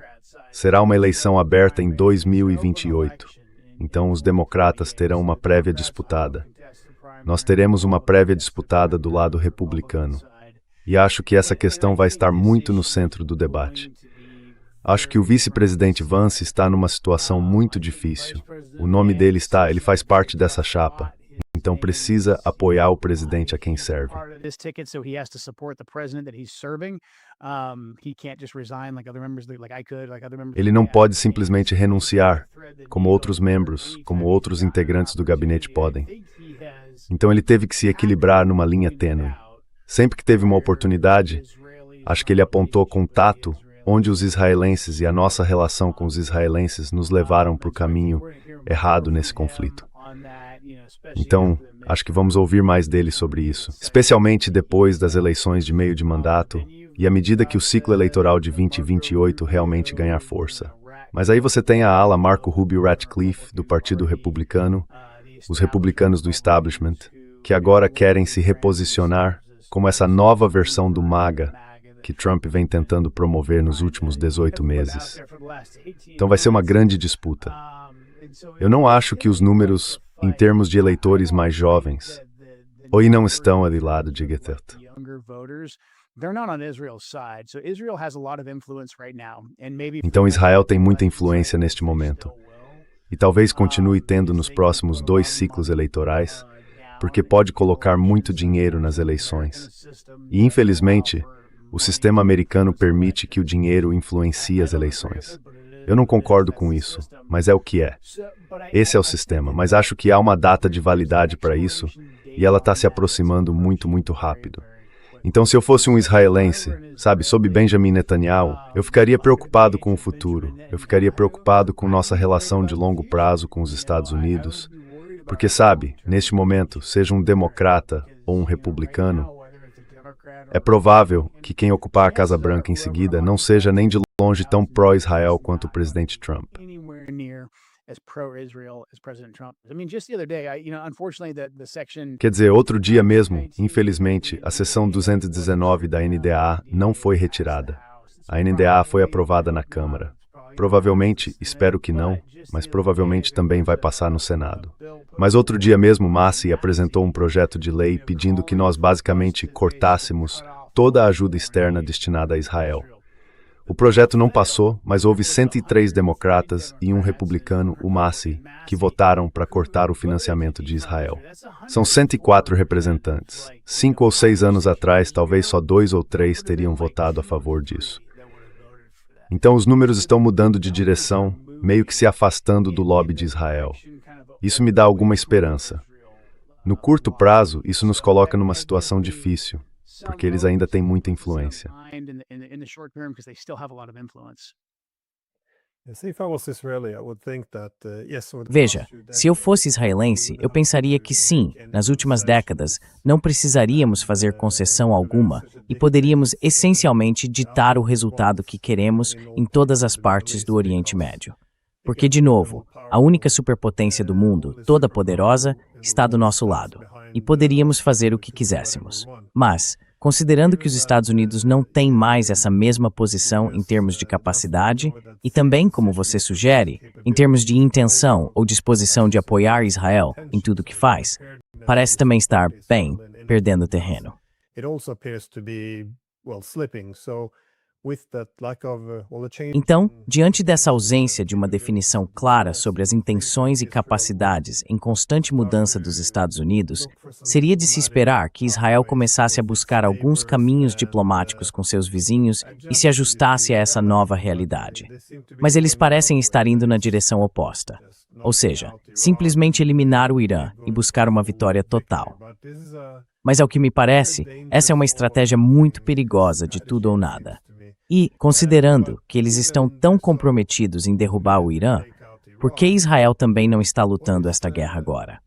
B: Será uma eleição aberta em 2028. Então os democratas terão uma prévia disputada. Nós teremos uma prévia disputada do lado republicano. E acho que essa questão vai estar muito no centro do debate. Acho que o vice-presidente Vance está numa situação muito difícil. O nome dele ele faz parte dessa chapa. então precisa apoiar o presidente a quem serve. Ele não pode simplesmente renunciar, como outros membros, como outros integrantes do gabinete podem. Então ele teve que se equilibrar numa linha tênue. Sempre que teve uma oportunidade, acho que ele apontou com tato onde os israelenses e a nossa relação com os israelenses nos levaram para o caminho errado nesse conflito. Então, acho que vamos ouvir mais dele sobre isso, especialmente depois das eleições de meio de mandato e à medida que o ciclo eleitoral de 2028 realmente ganhar força. Mas aí você tem a ala Marco Rubio Ratcliffe, do Partido Republicano, os republicanos do establishment, que agora querem se reposicionar como essa nova versão do MAGA que Trump vem tentando promover nos últimos 18 meses. Então vai ser uma grande disputa. Eu não acho que os números, em termos de eleitores mais jovens, ou não estão ali lado de Gethet. Então Israel tem muita influência neste momento. E talvez continue tendo nos próximos 2 ciclos eleitorais, porque pode colocar muito dinheiro nas eleições. E, infelizmente, o sistema americano permite que o dinheiro influencie as eleições. Eu não concordo com isso, mas é o que é. Esse é o sistema, mas acho que há uma data de validade para isso, e ela está se aproximando muito, muito rápido. Então, se eu fosse um israelense, sob Benjamin Netanyahu, eu ficaria preocupado com o futuro, eu ficaria preocupado com nossa relação de longo prazo com os Estados Unidos, porque, neste momento, seja um democrata ou um republicano, é provável que quem ocupar a Casa Branca em seguida não seja nem de longe tão pró-Israel quanto o presidente Trump. Quer dizer, outro dia mesmo, infelizmente, a seção 219 da NDAA não foi retirada. A NDAA foi aprovada na Câmara. Provavelmente, espero que não, mas provavelmente também vai passar no Senado. Mas outro dia mesmo, Massi apresentou um projeto de lei pedindo que nós basicamente cortássemos toda a ajuda externa destinada a Israel. O projeto não passou, mas houve 103 democratas e um republicano, o Massi, que votaram para cortar o financiamento de Israel. São 104 representantes. 5 ou 6 anos atrás, talvez só 2 ou 3 teriam votado a favor disso. Então os números estão mudando de direção, meio que se afastando do lobby de Israel. Isso me dá alguma esperança. No curto prazo, isso nos coloca numa situação difícil, porque eles ainda têm muita influência.
A: Veja, se eu fosse israelense, eu pensaria que sim, nas últimas décadas, não precisaríamos fazer concessão alguma e poderíamos essencialmente ditar o resultado que queremos em todas as partes do Oriente Médio. Porque, de novo, a única superpotência do mundo, toda poderosa, está do nosso lado, e poderíamos fazer o que quiséssemos. Mas, considerando que os Estados Unidos não têm mais essa mesma posição em termos de capacidade, e também, como você sugere, em termos de intenção ou disposição de apoiar Israel em tudo que faz, parece também estar, perdendo terreno. Então, diante dessa ausência de uma definição clara sobre as intenções e capacidades em constante mudança dos Estados Unidos, seria de se esperar que Israel começasse a buscar alguns caminhos diplomáticos com seus vizinhos e se ajustasse a essa nova realidade. Mas eles parecem estar indo na direção oposta. Ou seja, simplesmente eliminar o Irã e buscar uma vitória total. Mas, ao que me parece, essa é uma estratégia muito perigosa de tudo ou nada. E, considerando que eles estão tão comprometidos em derrubar o Irã, por que Israel também não está lutando esta guerra agora?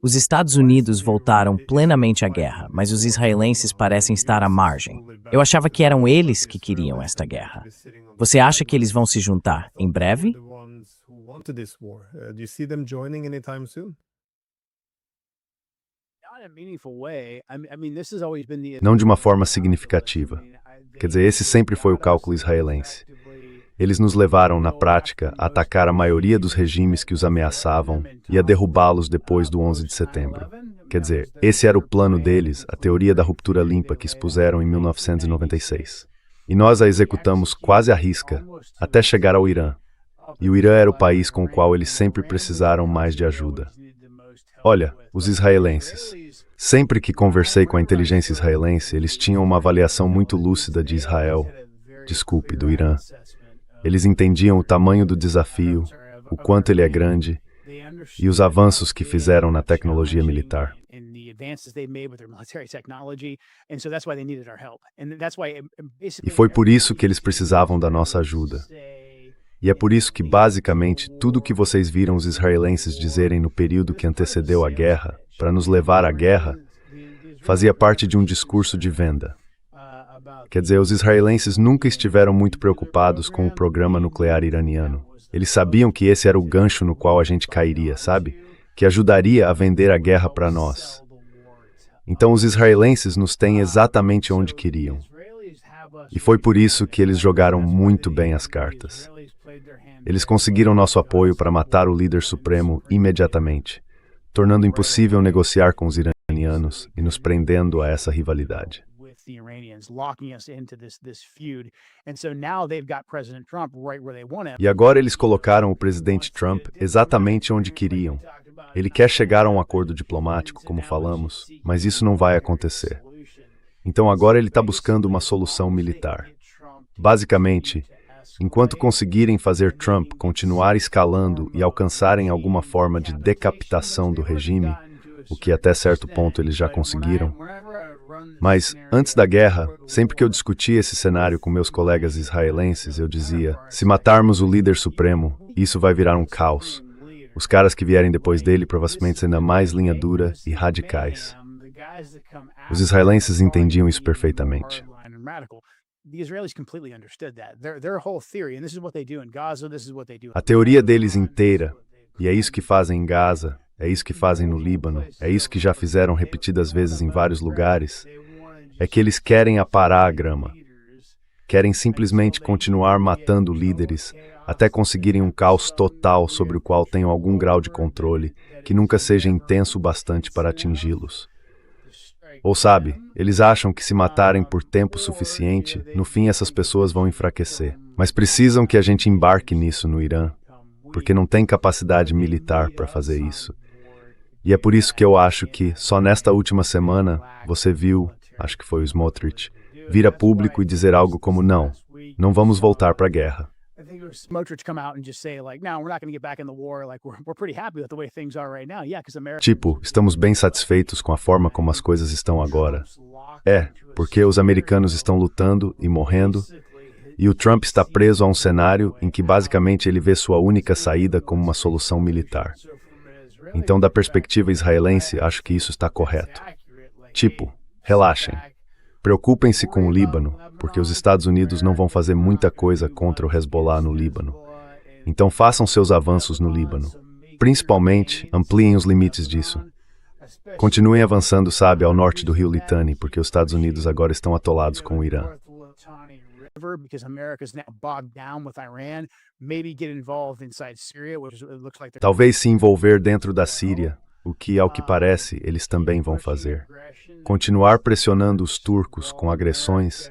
A: Os Estados Unidos voltaram plenamente à guerra, mas os israelenses parecem estar à margem. Eu achava que eram eles que queriam esta guerra. Você acha que eles vão se juntar em breve?
B: Não de uma forma significativa. Quer dizer, esse sempre foi o cálculo israelense. Eles nos levaram, na prática, a atacar a maioria dos regimes que os ameaçavam e a derrubá-los depois do 11 de setembro. Quer dizer, esse era o plano deles, a teoria da ruptura limpa que expuseram em 1996. E nós a executamos quase à risca, até chegar ao Irã. E o Irã era o país com o qual eles sempre precisaram mais de ajuda. Olha, os israelenses. Sempre que conversei com a inteligência israelense, eles tinham uma avaliação muito lúcida de Israel, desculpe, do Irã. Eles entendiam o tamanho do desafio, o quanto ele é grande e os avanços que fizeram na tecnologia militar. E foi por isso que eles precisavam da nossa ajuda. E é por isso que, basicamente, tudo o que vocês viram os israelenses dizerem no período que antecedeu a guerra, para nos levar à guerra, fazia parte de um discurso de venda. Quer dizer, os israelenses nunca estiveram muito preocupados com o programa nuclear iraniano. Eles sabiam que esse era o gancho no qual a gente cairia, sabe? Que ajudaria a vender a guerra para nós. Então os israelenses nos têm exatamente onde queriam. E foi por isso que eles jogaram muito bem as cartas. Eles conseguiram nosso apoio para matar o líder supremo imediatamente, tornando impossível negociar com os iranianos e nos prendendo a essa rivalidade. E agora eles colocaram o presidente Trump exatamente onde queriam. Ele quer chegar a um acordo diplomático, como falamos, mas isso não vai acontecer. Então agora ele está buscando uma solução militar. Basicamente, enquanto conseguirem fazer Trump continuar escalando e alcançarem alguma forma de decapitação do regime, o que até certo ponto eles já conseguiram. Mas, antes da guerra, sempre que eu discutia esse cenário com meus colegas israelenses, eu dizia, se matarmos o líder supremo, isso vai virar um caos. Os caras que vierem depois dele provavelmente serão ainda mais linha dura e radicais. Os israelenses entendiam isso perfeitamente. A teoria deles inteira, e é isso que fazem em Gaza, é isso que fazem no Líbano, é isso que já fizeram repetidas vezes em vários lugares, é que eles querem aparar a grama. Querem simplesmente continuar matando líderes até conseguirem um caos total sobre o qual tenham algum grau de controle, que nunca seja intenso o bastante para atingi-los. Ou sabe, eles acham que se matarem por tempo suficiente, no fim essas pessoas vão enfraquecer. Mas precisam que a gente embarque nisso no Irã, porque não tem capacidade militar para fazer isso. E é por isso que eu acho que, só nesta última semana, você viu, acho que foi o Smotrich, vir a público e dizer algo como não vamos voltar para a guerra. Tipo, estamos bem satisfeitos com a forma como as coisas estão agora. Porque os americanos estão lutando e morrendo, e o Trump está preso a um cenário em que basicamente ele vê sua única saída como uma solução militar. Então, da perspectiva israelense, acho que isso está correto. Tipo, relaxem. Preocupem-se com o Líbano, porque os Estados Unidos não vão fazer muita coisa contra o Hezbollah no Líbano. Então façam seus avanços no Líbano. Principalmente, ampliem os limites disso. Continuem avançando, sabe, ao norte do rio Litani, porque os Estados Unidos agora estão atolados com o Irã. Talvez se envolver dentro da Síria, o que, ao que parece, eles também vão fazer. Continuar pressionando os turcos com agressões,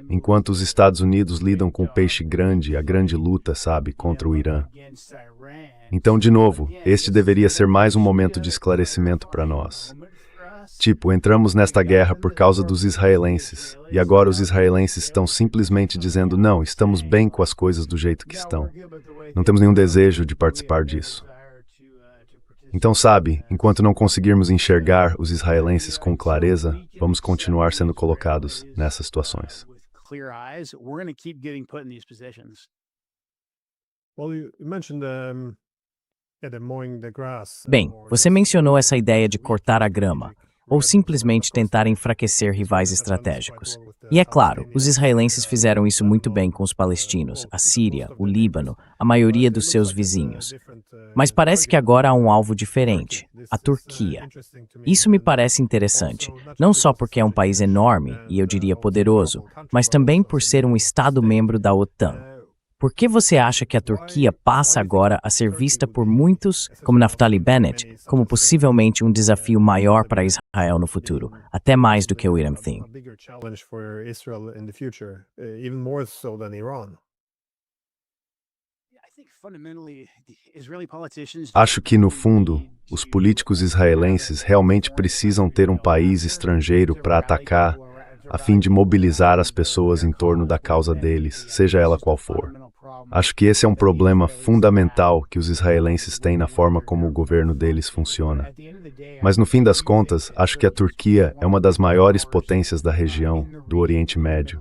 B: enquanto os Estados Unidos lidam com o peixe grande, a grande luta, sabe, contra o Irã. Então, de novo, este deveria ser mais um momento de esclarecimento para nós. Tipo, entramos nesta guerra por causa dos israelenses, e agora os israelenses estão simplesmente dizendo, não, estamos bem com as coisas do jeito que estão. Não temos nenhum desejo de participar disso. Então, sabe, enquanto não conseguirmos enxergar os israelenses com clareza, vamos continuar sendo colocados nessas situações.
A: Bem, você mencionou essa ideia de cortar a grama, ou simplesmente tentar enfraquecer rivais estratégicos. E é claro, os israelenses fizeram isso muito bem com os palestinos, a Síria, o Líbano, a maioria dos seus vizinhos. Mas parece que agora há um alvo diferente, a Turquia. Isso me parece interessante, não só porque é um país enorme, e eu diria poderoso, mas também por ser um Estado-membro da OTAN. Por que você acha que a Turquia passa agora a ser vista por muitos, como Naftali Bennett, como possivelmente um desafio maior para Israel no futuro, até mais do que o Irã tem?
B: Acho que, no fundo, os políticos israelenses realmente precisam ter um país estrangeiro para atacar, a fim de mobilizar as pessoas em torno da causa deles, seja ela qual for. Acho que esse é um problema fundamental que os israelenses têm na forma como o governo deles funciona. Mas, no fim das contas, acho que a Turquia é uma das maiores potências da região, do Oriente Médio.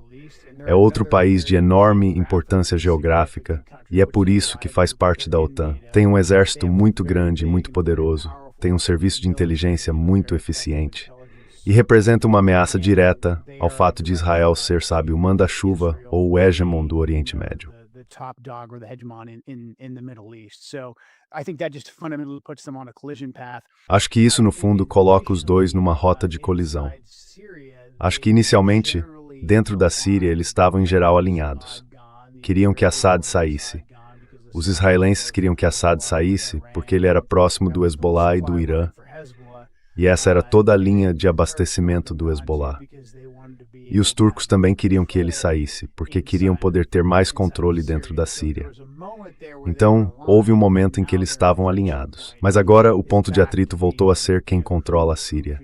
B: É outro país de enorme importância geográfica e é por isso que faz parte da OTAN. Tem um exército muito grande e muito poderoso, tem um serviço de inteligência muito eficiente e representa uma ameaça direta ao fato de Israel ser, sabe, o manda-chuva ou o hegemon do Oriente Médio. Acho que isso, no fundo, coloca os dois numa rota de colisão. Acho que, inicialmente, dentro da Síria, eles estavam em geral alinhados. Queriam que Assad saísse. Os israelenses queriam que Assad saísse porque ele era próximo do Hezbollah e do Irã. E essa era toda a linha de abastecimento do Hezbollah. E os turcos também queriam que ele saísse, porque queriam poder ter mais controle dentro da Síria. Então, houve um momento em que eles estavam alinhados. Mas agora o ponto de atrito voltou a ser quem controla a Síria.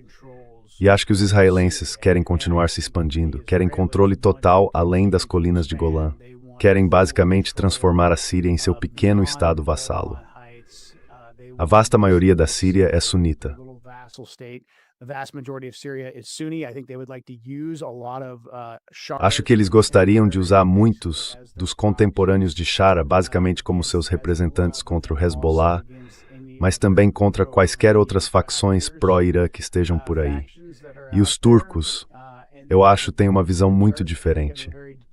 B: E acho que os israelenses querem continuar se expandindo, querem controle total além das colinas de Golã. Querem basicamente transformar a Síria em seu pequeno estado vassalo. A vasta maioria da Síria é sunita. Acho que eles gostariam de usar muitos dos contemporâneos de Shara basicamente como seus representantes contra o Hezbollah, mas também contra quaisquer outras facções pró-Irã que estejam por aí. E os turcos, eu acho, têm uma visão muito diferente.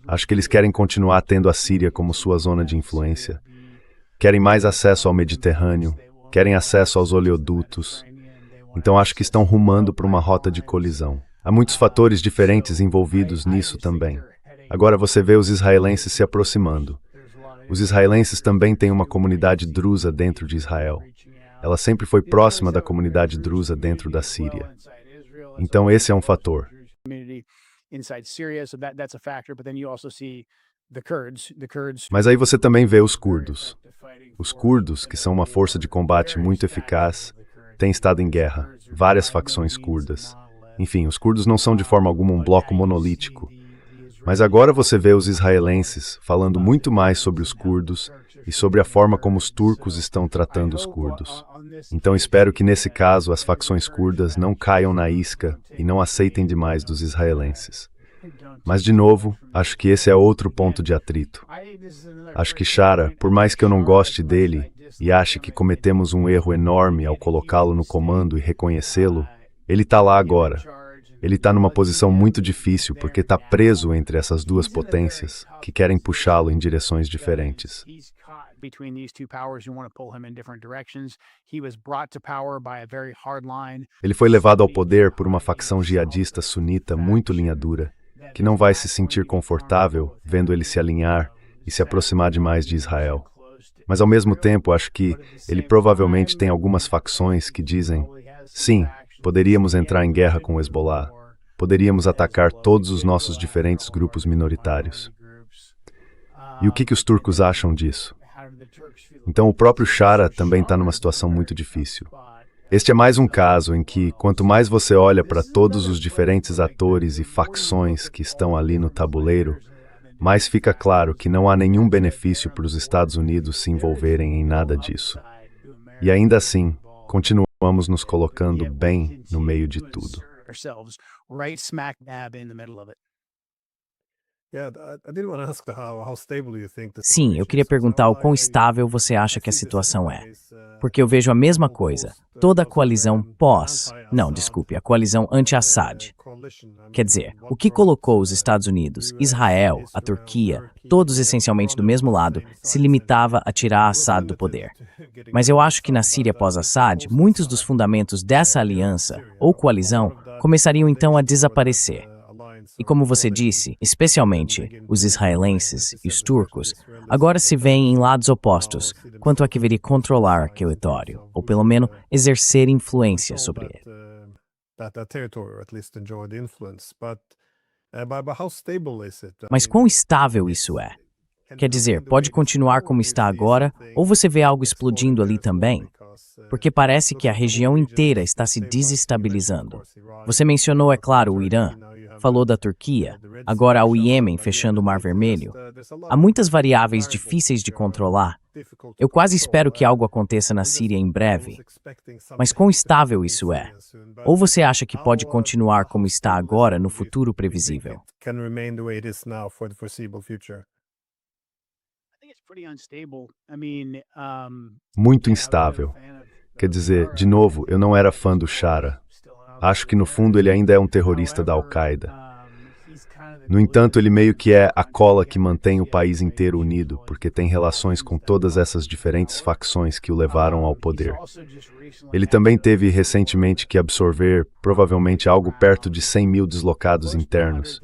B: Acho que eles querem continuar tendo a Síria como sua zona de influência. Querem mais acesso ao Mediterrâneo, querem acesso aos oleodutos. Então acho que estão rumando para uma rota de colisão. Há muitos fatores diferentes envolvidos nisso também. Agora você vê os israelenses se aproximando. Os israelenses também têm uma comunidade drusa dentro de Israel. Ela sempre foi próxima da comunidade drusa dentro da Síria. Então esse é um fator. Mas aí você também vê os curdos. Os curdos, que são uma força de combate muito eficaz, têm estado em guerra, várias facções curdas. Enfim, os curdos não são de forma alguma um bloco monolítico. Mas agora você vê os israelenses falando muito mais sobre os curdos e sobre a forma como os turcos estão tratando os curdos. Então espero que nesse caso as facções curdas não caiam na isca e não aceitem demais dos israelenses. Mas, de novo, acho que esse é outro ponto de atrito. Acho que Shara, por mais que eu não goste dele e ache que cometemos um erro enorme ao colocá-lo no comando e reconhecê-lo, ele está lá agora. Ele está numa posição muito difícil porque está preso entre essas duas potências que querem puxá-lo em direções diferentes. Ele foi levado ao poder por uma facção jihadista sunita muito linha dura, que não vai se sentir confortável vendo ele se alinhar e se aproximar demais de Israel. Mas, ao mesmo tempo, acho que ele provavelmente tem algumas facções que dizem: sim, poderíamos entrar em guerra com o Hezbollah, poderíamos atacar todos os nossos diferentes grupos minoritários. E o que os turcos acham disso? Então, o próprio Shara também está numa situação muito difícil. Este é mais um caso em que, quanto mais você olha para todos os diferentes atores e facções que estão ali no tabuleiro, mais fica claro que não há nenhum benefício para os Estados Unidos se envolverem em nada disso. E ainda assim, continuamos nos colocando bem no meio de tudo.
A: Sim, eu queria perguntar o quão estável você acha que a situação é. Porque eu vejo a mesma coisa. Toda a coalizão a coalizão anti-Assad. Quer dizer, o que colocou os Estados Unidos, Israel, a Turquia, todos essencialmente do mesmo lado, se limitava a tirar Assad do poder. Mas eu acho que na Síria pós-Assad, muitos dos fundamentos dessa aliança, ou coalizão, começariam então a desaparecer. E como você disse, especialmente os israelenses e os turcos, agora se veem em lados opostos quanto a que deveria controlar aquele território, ou pelo menos exercer influência sobre ele. Mas quão estável isso é? Quer dizer, pode continuar como está agora, ou você vê algo explodindo ali também? Porque parece que a região inteira está se desestabilizando. Você mencionou, é claro, o Irã, falou da Turquia, agora há o Iêmen fechando o Mar Vermelho. Há muitas variáveis difíceis de controlar. Eu quase espero que algo aconteça na Síria em breve. Mas quão estável isso é? Ou você acha que pode continuar como está agora no futuro previsível?
B: Muito instável. Quer dizer, de novo, eu não era fã do Shara. Acho que no fundo ele ainda é um terrorista da Al-Qaeda. No entanto, ele meio que é a cola que mantém o país inteiro unido, porque tem relações com todas essas diferentes facções que o levaram ao poder. Ele também teve recentemente que absorver, provavelmente algo perto de 100 mil deslocados internos,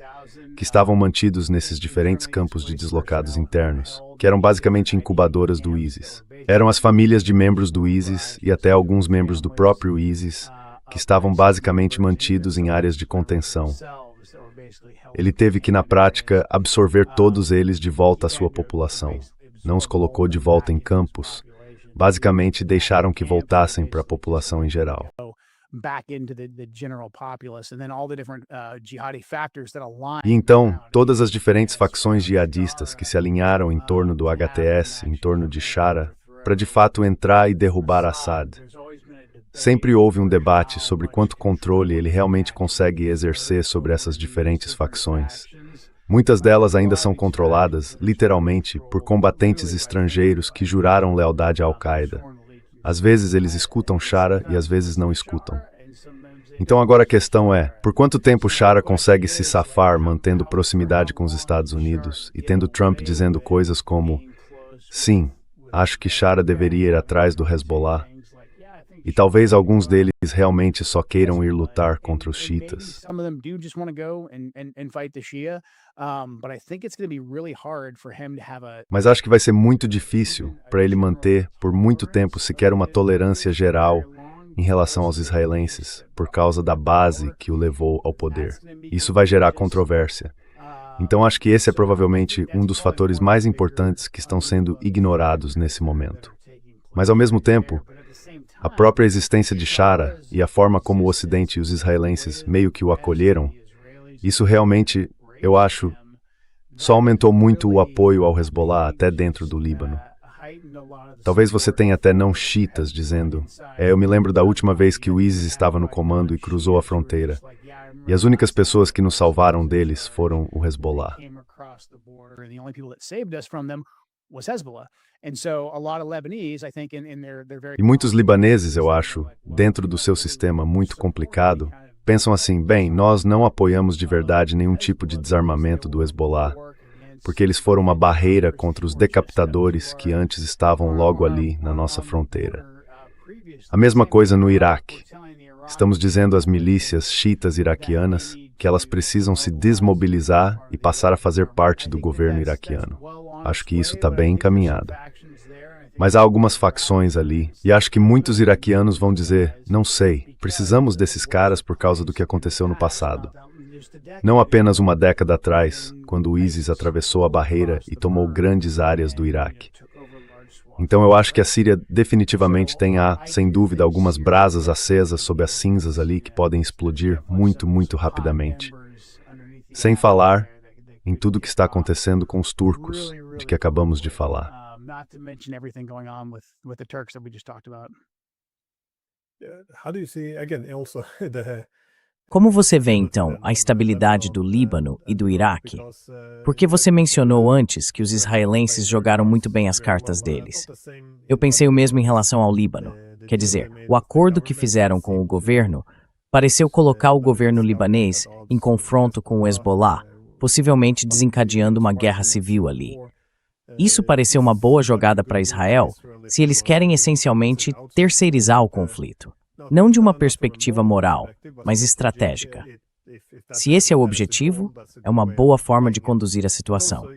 B: que estavam mantidos nesses diferentes campos de deslocados internos, que eram basicamente incubadoras do ISIS. Eram as famílias de membros do ISIS e até alguns membros do próprio ISIS, que estavam basicamente mantidos em áreas de contenção. Ele teve que, na prática, absorver todos eles de volta à sua população. Não os colocou de volta em campos. Basicamente, deixaram que voltassem para a população em geral. E então, todas as diferentes facções jihadistas que se alinharam em torno do HTS, em torno de Shara, para de fato entrar e derrubar Assad. Sempre houve um debate sobre quanto controle ele realmente consegue exercer sobre essas diferentes facções. Muitas delas ainda são controladas, literalmente, por combatentes estrangeiros que juraram lealdade à Al-Qaeda. Às vezes eles escutam Shara e às vezes não escutam. Então agora a questão é, por quanto tempo Shara consegue se safar mantendo proximidade com os Estados Unidos e tendo Trump dizendo coisas como sim, acho que Shara deveria ir atrás do Hezbollah. E talvez alguns deles realmente só queiram ir lutar contra os xiitas. Mas acho que vai ser muito difícil para ele manter, por muito tempo, sequer uma tolerância geral em relação aos israelenses, por causa da base que o levou ao poder. Isso vai gerar controvérsia. Então acho que esse é provavelmente um dos fatores mais importantes que estão sendo ignorados nesse momento. Mas ao mesmo tempo, a própria existência de Shara e a forma como o Ocidente e os israelenses meio que o acolheram, isso realmente, eu acho, só aumentou muito o apoio ao Hezbollah até dentro do Líbano. Talvez você tenha até não xiitas dizendo, eu me lembro da última vez que o ISIS estava no comando e cruzou a fronteira, e as únicas pessoas que nos salvaram deles foram o Hezbollah. E muitos libaneses, eu acho, dentro do seu sistema muito complicado, pensam assim, bem, nós não apoiamos de verdade nenhum tipo de desarmamento do Hezbollah, porque eles foram uma barreira contra os decapitadores que antes estavam logo ali na nossa fronteira. A mesma coisa no Iraque. Estamos dizendo às milícias xiitas iraquianas que elas precisam se desmobilizar e passar a fazer parte do governo iraquiano. Acho que isso está bem encaminhado. Mas há algumas facções ali, e acho que muitos iraquianos vão dizer, não sei, precisamos desses caras por causa do que aconteceu no passado. Não apenas uma década atrás, quando o ISIS atravessou a barreira e tomou grandes áreas do Iraque. Então eu acho que a Síria definitivamente tem, sem dúvida, algumas brasas acesas sob as cinzas ali que podem explodir muito, muito rapidamente. Sem falar em tudo que está acontecendo com os turcos, de que acabamos de falar.
A: Como você vê, então, a estabilidade do Líbano e do Iraque? Porque você mencionou antes que os israelenses jogaram muito bem as cartas deles. Eu pensei o mesmo em relação ao Líbano. Quer dizer, o acordo que fizeram com o governo pareceu colocar o governo libanês em confronto com o Hezbollah, possivelmente desencadeando uma guerra civil ali. Isso pareceu uma boa jogada para Israel, se eles querem essencialmente terceirizar o conflito. Não de uma perspectiva moral, mas estratégica. Se esse é o objetivo, é uma boa forma de conduzir a situação.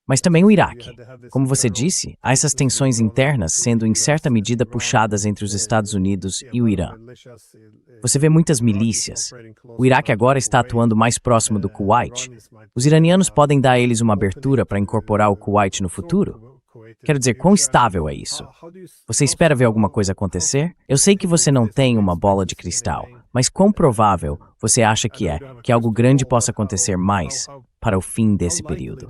A: Mas também o Iraque. Como você disse, há essas tensões internas sendo em certa medida puxadas entre os Estados Unidos e o Irã. Você vê muitas milícias. O Iraque agora está atuando mais próximo do Kuwait. Os iranianos podem dar a eles uma abertura para incorporar o Kuwait no futuro? Quero dizer, quão estável é isso? Você espera ver alguma coisa acontecer? Eu sei que você não tem uma bola de cristal, mas quão provável você acha que é que algo grande possa acontecer mais para o fim desse período?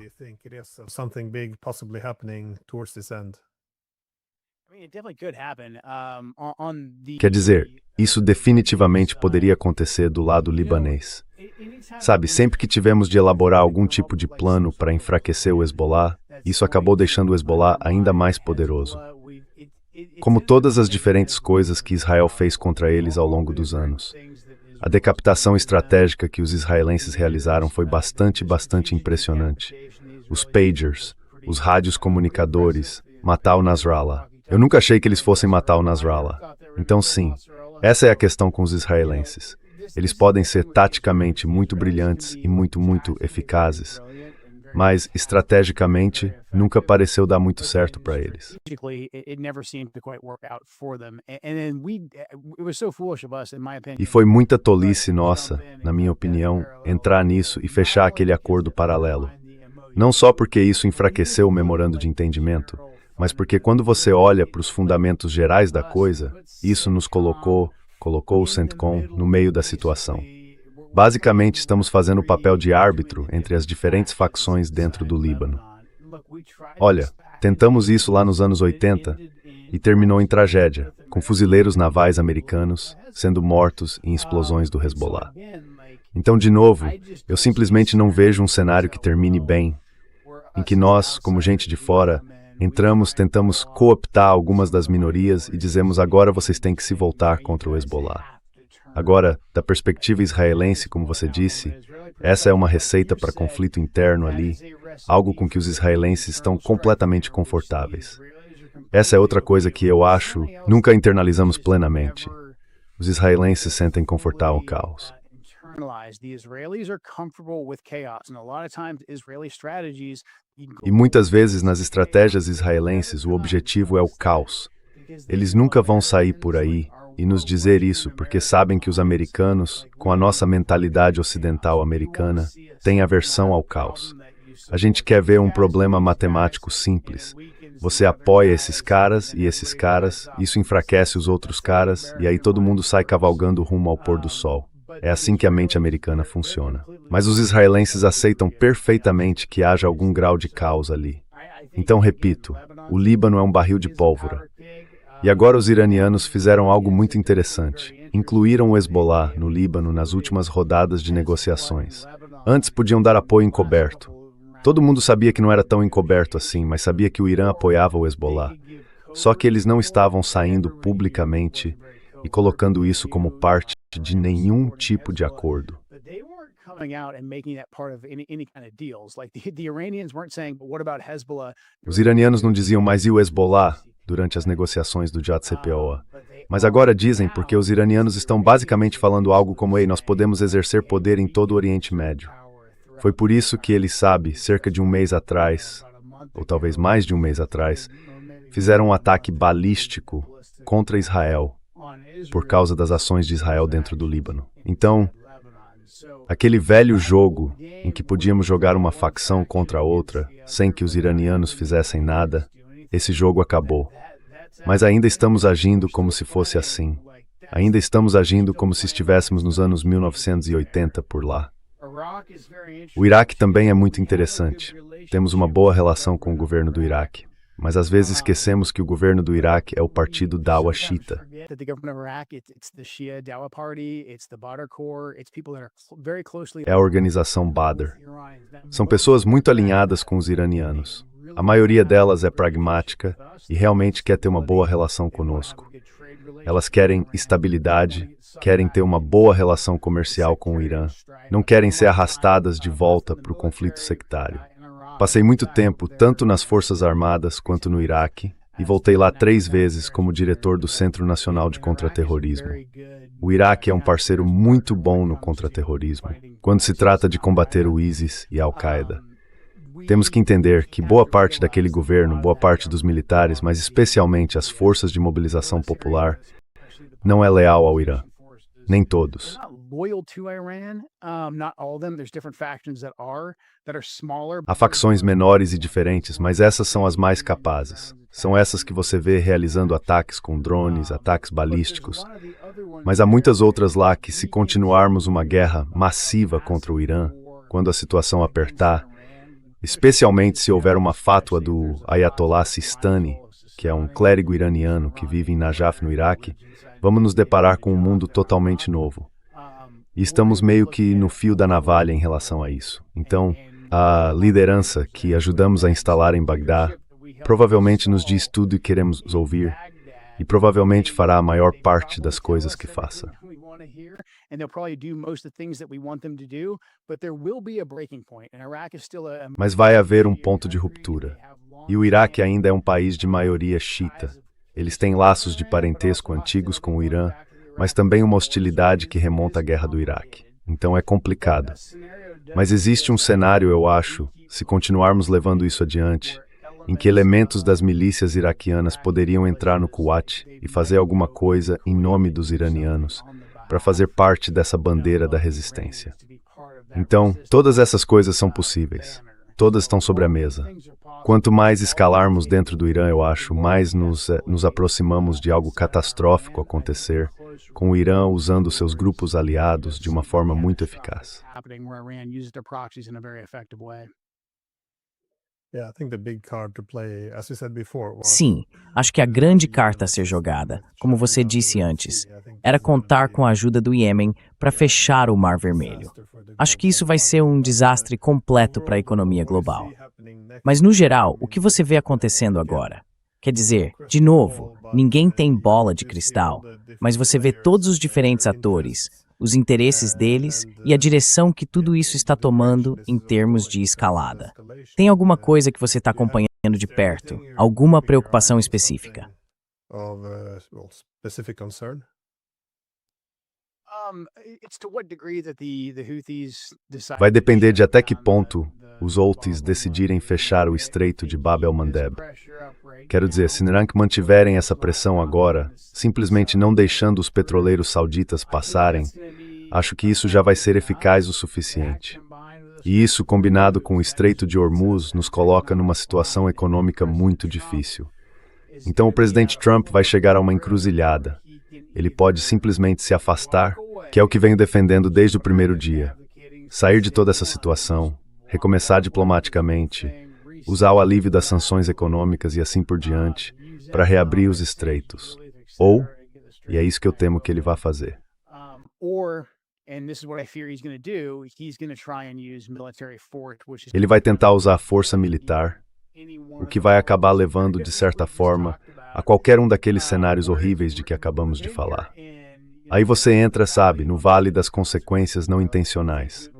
B: Quer dizer, isso definitivamente poderia acontecer do lado libanês. Sabe, sempre que tivemos de elaborar algum tipo de plano para enfraquecer o Hezbollah, isso acabou deixando o Hezbollah ainda mais poderoso. Como todas as diferentes coisas que Israel fez contra eles ao longo dos anos. A decapitação estratégica que os israelenses realizaram foi bastante impressionante. Os pagers, os rádios comunicadores, matar o Nasrallah. Eu nunca achei que eles fossem matar o Nasrallah. Então sim, essa é a questão com os israelenses. Eles podem ser taticamente muito brilhantes e muito eficazes, mas estrategicamente nunca pareceu dar muito certo para eles. E foi muita tolice nossa, na minha opinião, entrar nisso e fechar aquele acordo paralelo. Não só porque isso enfraqueceu o memorando de entendimento, mas porque quando você olha para os fundamentos gerais da coisa, isso nos colocou o CENTCOM no meio da situação. Basicamente, estamos fazendo o papel de árbitro entre as diferentes facções dentro do Líbano. Olha, tentamos isso lá nos anos 80 e terminou em tragédia, com fuzileiros navais americanos sendo mortos em explosões do Hezbollah. Então, de novo, eu simplesmente não vejo um cenário que termine bem, em que nós, como gente de fora, tentamos cooptar algumas das minorias e dizemos agora vocês têm que se voltar contra o Hezbollah. Agora, da perspectiva israelense, como você disse, essa é uma receita para conflito interno ali, algo com que os israelenses estão completamente confortáveis. Essa é outra coisa que eu acho nunca internalizamos plenamente. Os israelenses sentem confortável o caos. E muitas vezes nas estratégias israelenses o objetivo é o caos. Eles nunca vão sair por aí e nos dizer isso porque sabem que os americanos, com a nossa mentalidade ocidental americana, têm aversão ao caos. A gente quer ver um problema matemático simples. Você apoia esses caras, isso enfraquece os outros caras, e aí todo mundo sai cavalgando rumo ao pôr do sol. É assim que a mente americana funciona. Mas os israelenses aceitam perfeitamente que haja algum grau de caos ali. Então, repito, o Líbano é um barril de pólvora. E agora os iranianos fizeram algo muito interessante. Incluíram o Hezbollah no Líbano nas últimas rodadas de negociações. Antes podiam dar apoio encoberto. Todo mundo sabia que não era tão encoberto assim, mas sabia que o Irã apoiava o Hezbollah. Só que eles não estavam saindo publicamente e colocando isso como parte de nenhum tipo de acordo. Os iranianos não diziam mais e o Hezbollah durante as negociações do JCPOA. Mas agora dizem porque os iranianos estão basicamente falando algo como ei, nós podemos exercer poder em todo o Oriente Médio. Foi por isso que ele sabe, cerca de um mês atrás, ou talvez mais de um mês atrás, fizeram um ataque balístico contra Israel, por causa das ações de Israel dentro do Líbano. Então, aquele velho jogo em que podíamos jogar uma facção contra a outra, sem que os iranianos fizessem nada, esse jogo acabou. Mas ainda estamos agindo como se fosse assim. Ainda estamos agindo como se estivéssemos nos anos 1980 por lá. O Iraque também é muito interessante. Temos uma boa relação com o governo do Iraque. Mas às vezes esquecemos que o governo do Iraque é o partido Dawa Shita. É a organização Badr. São pessoas muito alinhadas com os iranianos. A maioria delas é pragmática e realmente quer ter uma boa relação conosco. Elas querem estabilidade, querem ter uma boa relação comercial com o Irã, não querem ser arrastadas de volta para o conflito sectário. Passei muito tempo tanto nas Forças Armadas quanto no Iraque e voltei lá 3 vezes como diretor do Centro Nacional de Contra-Terrorismo. O Iraque é um parceiro muito bom no contra-terrorismo, quando se trata de combater o ISIS e a Al-Qaeda. Temos que entender que boa parte daquele governo, boa parte dos militares, mas especialmente as forças de mobilização popular, não é leal ao Irã. Nem todos. Há facções menores e diferentes, mas essas são as mais capazes. São essas que você vê realizando ataques com drones, ataques balísticos. Mas há muitas outras lá que, se continuarmos uma guerra massiva contra o Irã, quando a situação apertar, especialmente se houver uma fátua do Ayatollah Sistani, que é um clérigo iraniano que vive em Najaf, no Iraque, vamos nos deparar com um mundo totalmente novo. E estamos meio que no fio da navalha em relação a isso. Então, a liderança que ajudamos a instalar em Bagdá provavelmente nos diz tudo e queremos ouvir, e provavelmente fará a maior parte das coisas que faça. Mas vai haver um ponto de ruptura. E o Iraque ainda é um país de maioria xiita. Eles têm laços de parentesco antigos com o Irã, mas também uma hostilidade que remonta à guerra do Iraque. Então é complicado. Mas existe um cenário, eu acho, se continuarmos levando isso adiante, em que elementos das milícias iraquianas poderiam entrar no Kuwait e fazer alguma coisa em nome dos iranianos, para fazer parte dessa bandeira da resistência. Então, todas essas coisas são possíveis. Todas estão sobre a mesa. Quanto mais escalarmos dentro do Irã, eu acho, mais nos aproximamos de algo catastrófico acontecer, com o Irã usando seus grupos aliados de uma forma muito eficaz.
A: Sim, acho que a grande carta a ser jogada, como você disse antes, era contar com a ajuda do Iêmen para fechar o Mar Vermelho. Acho que isso vai ser um desastre completo para a economia global. Mas, no geral, o que você vê acontecendo agora? Quer dizer, de novo, ninguém tem bola de cristal, mas você vê todos os diferentes atores, os interesses deles e a direção que tudo isso está tomando em termos de escalada. Tem alguma coisa que você está acompanhando de perto? Alguma preocupação específica?
B: Vai depender de até que ponto os Houthis decidirem fechar o estreito de Bab el-Mandeb. Quero dizer, se Irã mantiverem essa pressão agora, simplesmente não deixando os petroleiros sauditas passarem, acho que isso já vai ser eficaz o suficiente. E isso, combinado com o Estreito de Hormuz, nos coloca numa situação econômica muito difícil. Então o presidente Trump vai chegar a uma encruzilhada. Ele pode simplesmente se afastar, que é o que venho defendendo desde o primeiro dia. Sair de toda essa situação, recomeçar diplomaticamente, usar o alívio das sanções econômicas e assim por diante, para reabrir os estreitos. Ou, e é isso que eu temo que ele vá fazer. Ele vai tentar usar a força militar, o que vai acabar levando, de certa forma, a qualquer um daqueles cenários horríveis de que acabamos de falar. Aí você entra, sabe, no vale das consequências não intencionais.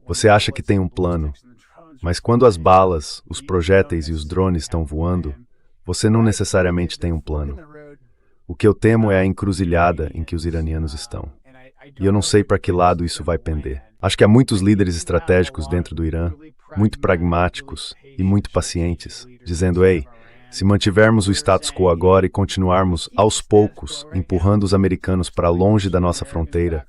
B: Você acha que tem um plano, mas quando as balas, os projéteis e os drones estão voando, você não necessariamente tem um plano. O que eu temo é a encruzilhada em que os iranianos estão. E eu não sei para que lado isso vai pender. Acho que há muitos líderes estratégicos dentro do Irã, muito pragmáticos e muito pacientes, dizendo, ei, se mantivermos o status quo agora e continuarmos, aos poucos, empurrando os americanos para longe da nossa fronteira,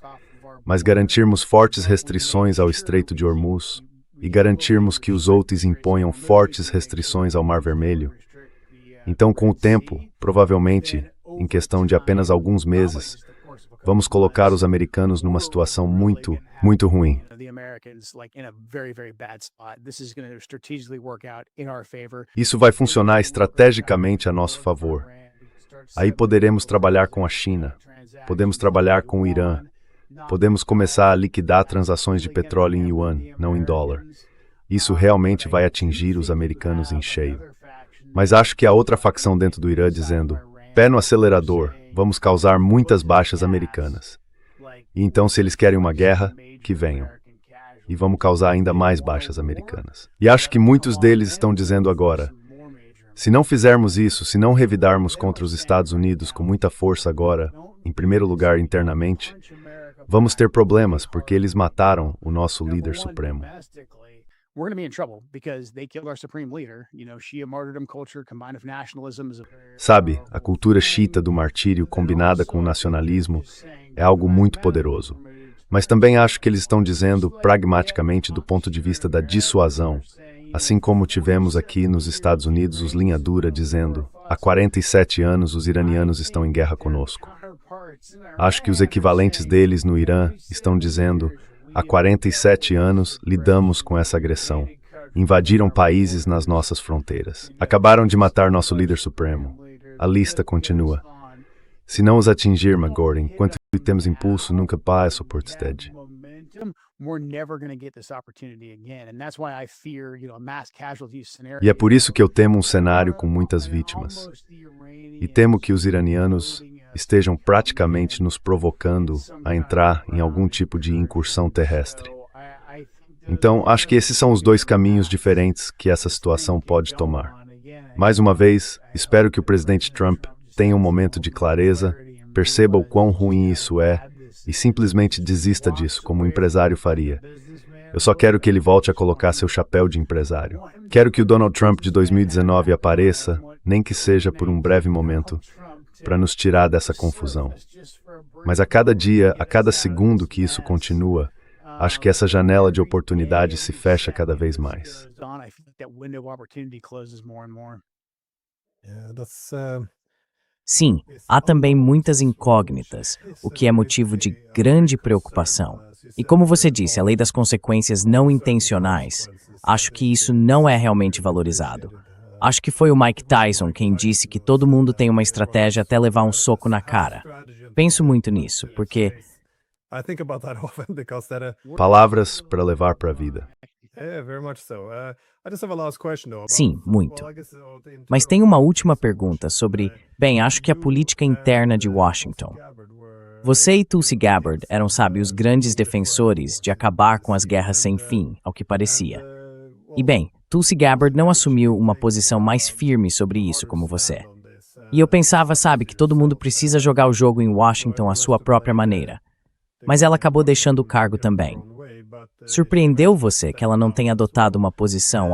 B: mas garantirmos fortes restrições ao Estreito de Hormuz e garantirmos que os Houthis imponham fortes restrições ao Mar Vermelho, então, com o tempo, provavelmente, em questão de apenas alguns meses, vamos colocar os americanos numa situação muito, muito ruim. Isso vai funcionar estrategicamente a nosso favor. Aí poderemos trabalhar com a China, podemos trabalhar com o Irã, podemos começar a liquidar transações de petróleo em yuan, não em dólar. Isso realmente vai atingir os americanos em cheio. Mas acho que há outra facção dentro do Irã dizendo, pé no acelerador, vamos causar muitas baixas americanas. E então, se eles querem uma guerra, que venham. E vamos causar ainda mais baixas americanas. E acho que muitos deles estão dizendo agora, se não fizermos isso, se não revidarmos contra os Estados Unidos com muita força agora, em primeiro lugar internamente, vamos ter problemas porque eles mataram o nosso líder supremo.
C: we're going to be in trouble because they killed our supreme leader. Shia martyrdom culture combined with nationalism is a
B: Sabe, a cultura xiita do martírio combinada com o nacionalismo é algo muito poderoso. Mas também acho que eles estão dizendo pragmaticamente do ponto de vista da dissuasão, assim como tivemos aqui nos Estados Unidos os linha dura dizendo: há 47 anos os iranianos estão em guerra conosco. Acho que os equivalentes deles no Irã estão dizendo: há 47 anos lidamos com essa agressão. Invadiram países nas nossas fronteiras. Acabaram de matar nosso líder supremo. A lista continua. Se não os atingir, McGordon, enquanto temos impulso, nunca passa por stead.
C: we're never going to get this opportunity again. And that's why I fear, a mass casualty scenario.
B: E é por isso que eu temo um cenário com muitas vítimas. E temo que os iranianos estejam praticamente nos provocando a entrar em algum tipo de incursão terrestre. Então, acho que esses são os dois caminhos diferentes que essa situação pode tomar. Mais uma vez, espero que o presidente Trump tenha um momento de clareza, perceba o quão ruim isso é e simplesmente desista disso, como um empresário faria. Eu só quero que ele volte a colocar seu chapéu de empresário. Quero que o Donald Trump de 2019 apareça, nem que seja por um breve momento, para nos tirar dessa confusão. Mas a cada dia, a cada segundo que isso continua, acho que essa janela de oportunidade se fecha cada vez mais.
A: Sim, há também muitas incógnitas, o que é motivo de grande preocupação. E como você disse, a lei das consequências não intencionais, acho que isso não é realmente valorizado. Acho que foi o Mike Tyson quem disse que todo mundo tem uma estratégia até levar um soco na cara. Penso muito nisso, porque...
B: Palavras para levar para a vida.
A: Sim, muito. Mas tem uma última pergunta sobre, acho que a política interna de Washington. Você e Tulsi Gabbard eram, os grandes defensores de acabar com as guerras sem fim, ao que parecia. E Tulsi Gabbard não assumiu uma posição mais firme sobre isso como você. E eu pensava, que todo mundo precisa jogar o jogo em Washington à sua própria maneira. Mas ela acabou deixando o cargo também. Surpreendeu você que ela não tenha adotado uma posição,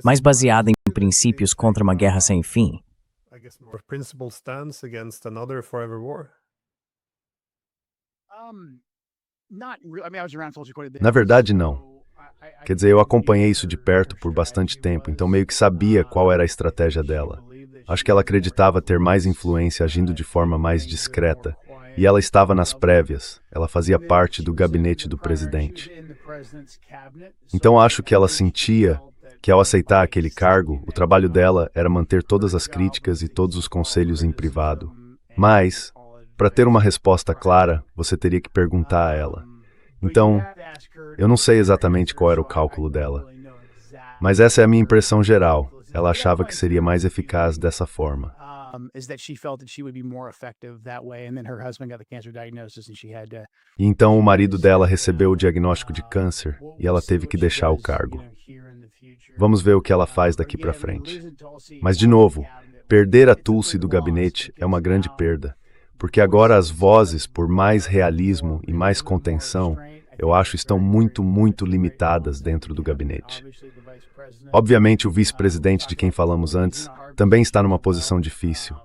A: mais baseada em princípios contra uma guerra sem fim?
B: Na verdade, não. Quer dizer, eu acompanhei isso de perto por bastante tempo, então meio que sabia qual era a estratégia dela. Acho que ela acreditava ter mais influência agindo de forma mais discreta, e ela estava nas prévias, ela fazia parte do gabinete do presidente. Então acho que ela sentia que ao aceitar aquele cargo, o trabalho dela era manter todas as críticas e todos os conselhos em privado. Mas, para ter uma resposta clara, você teria que perguntar a ela. Então, eu não sei exatamente qual era o cálculo dela. Mas essa é a minha impressão geral. Ela achava que seria mais eficaz dessa forma. E então o marido dela recebeu o diagnóstico de câncer e ela teve que deixar o cargo. Vamos ver o que ela faz daqui para frente. Mas, de novo, perder a Tulsi do gabinete é uma grande perda, porque agora as vozes por mais realismo e mais contenção, eu acho, estão muito, muito limitadas dentro do gabinete. Obviamente, o vice-presidente de quem falamos antes também está numa posição difícil.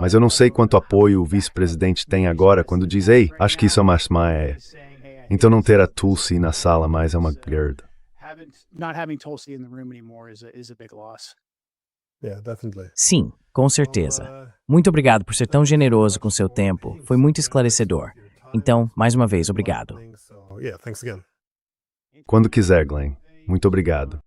B: Mas eu não sei quanto apoio o vice-presidente tem agora quando diz: "Ei, acho que isso é uma ideia." Então não ter a Tulsi na sala mais é uma perda.
A: Sim, com certeza. Muito obrigado por ser tão generoso com seu tempo. Foi muito esclarecedor. Então, mais uma vez, obrigado.
B: Quando quiser, Glenn. Muito obrigado.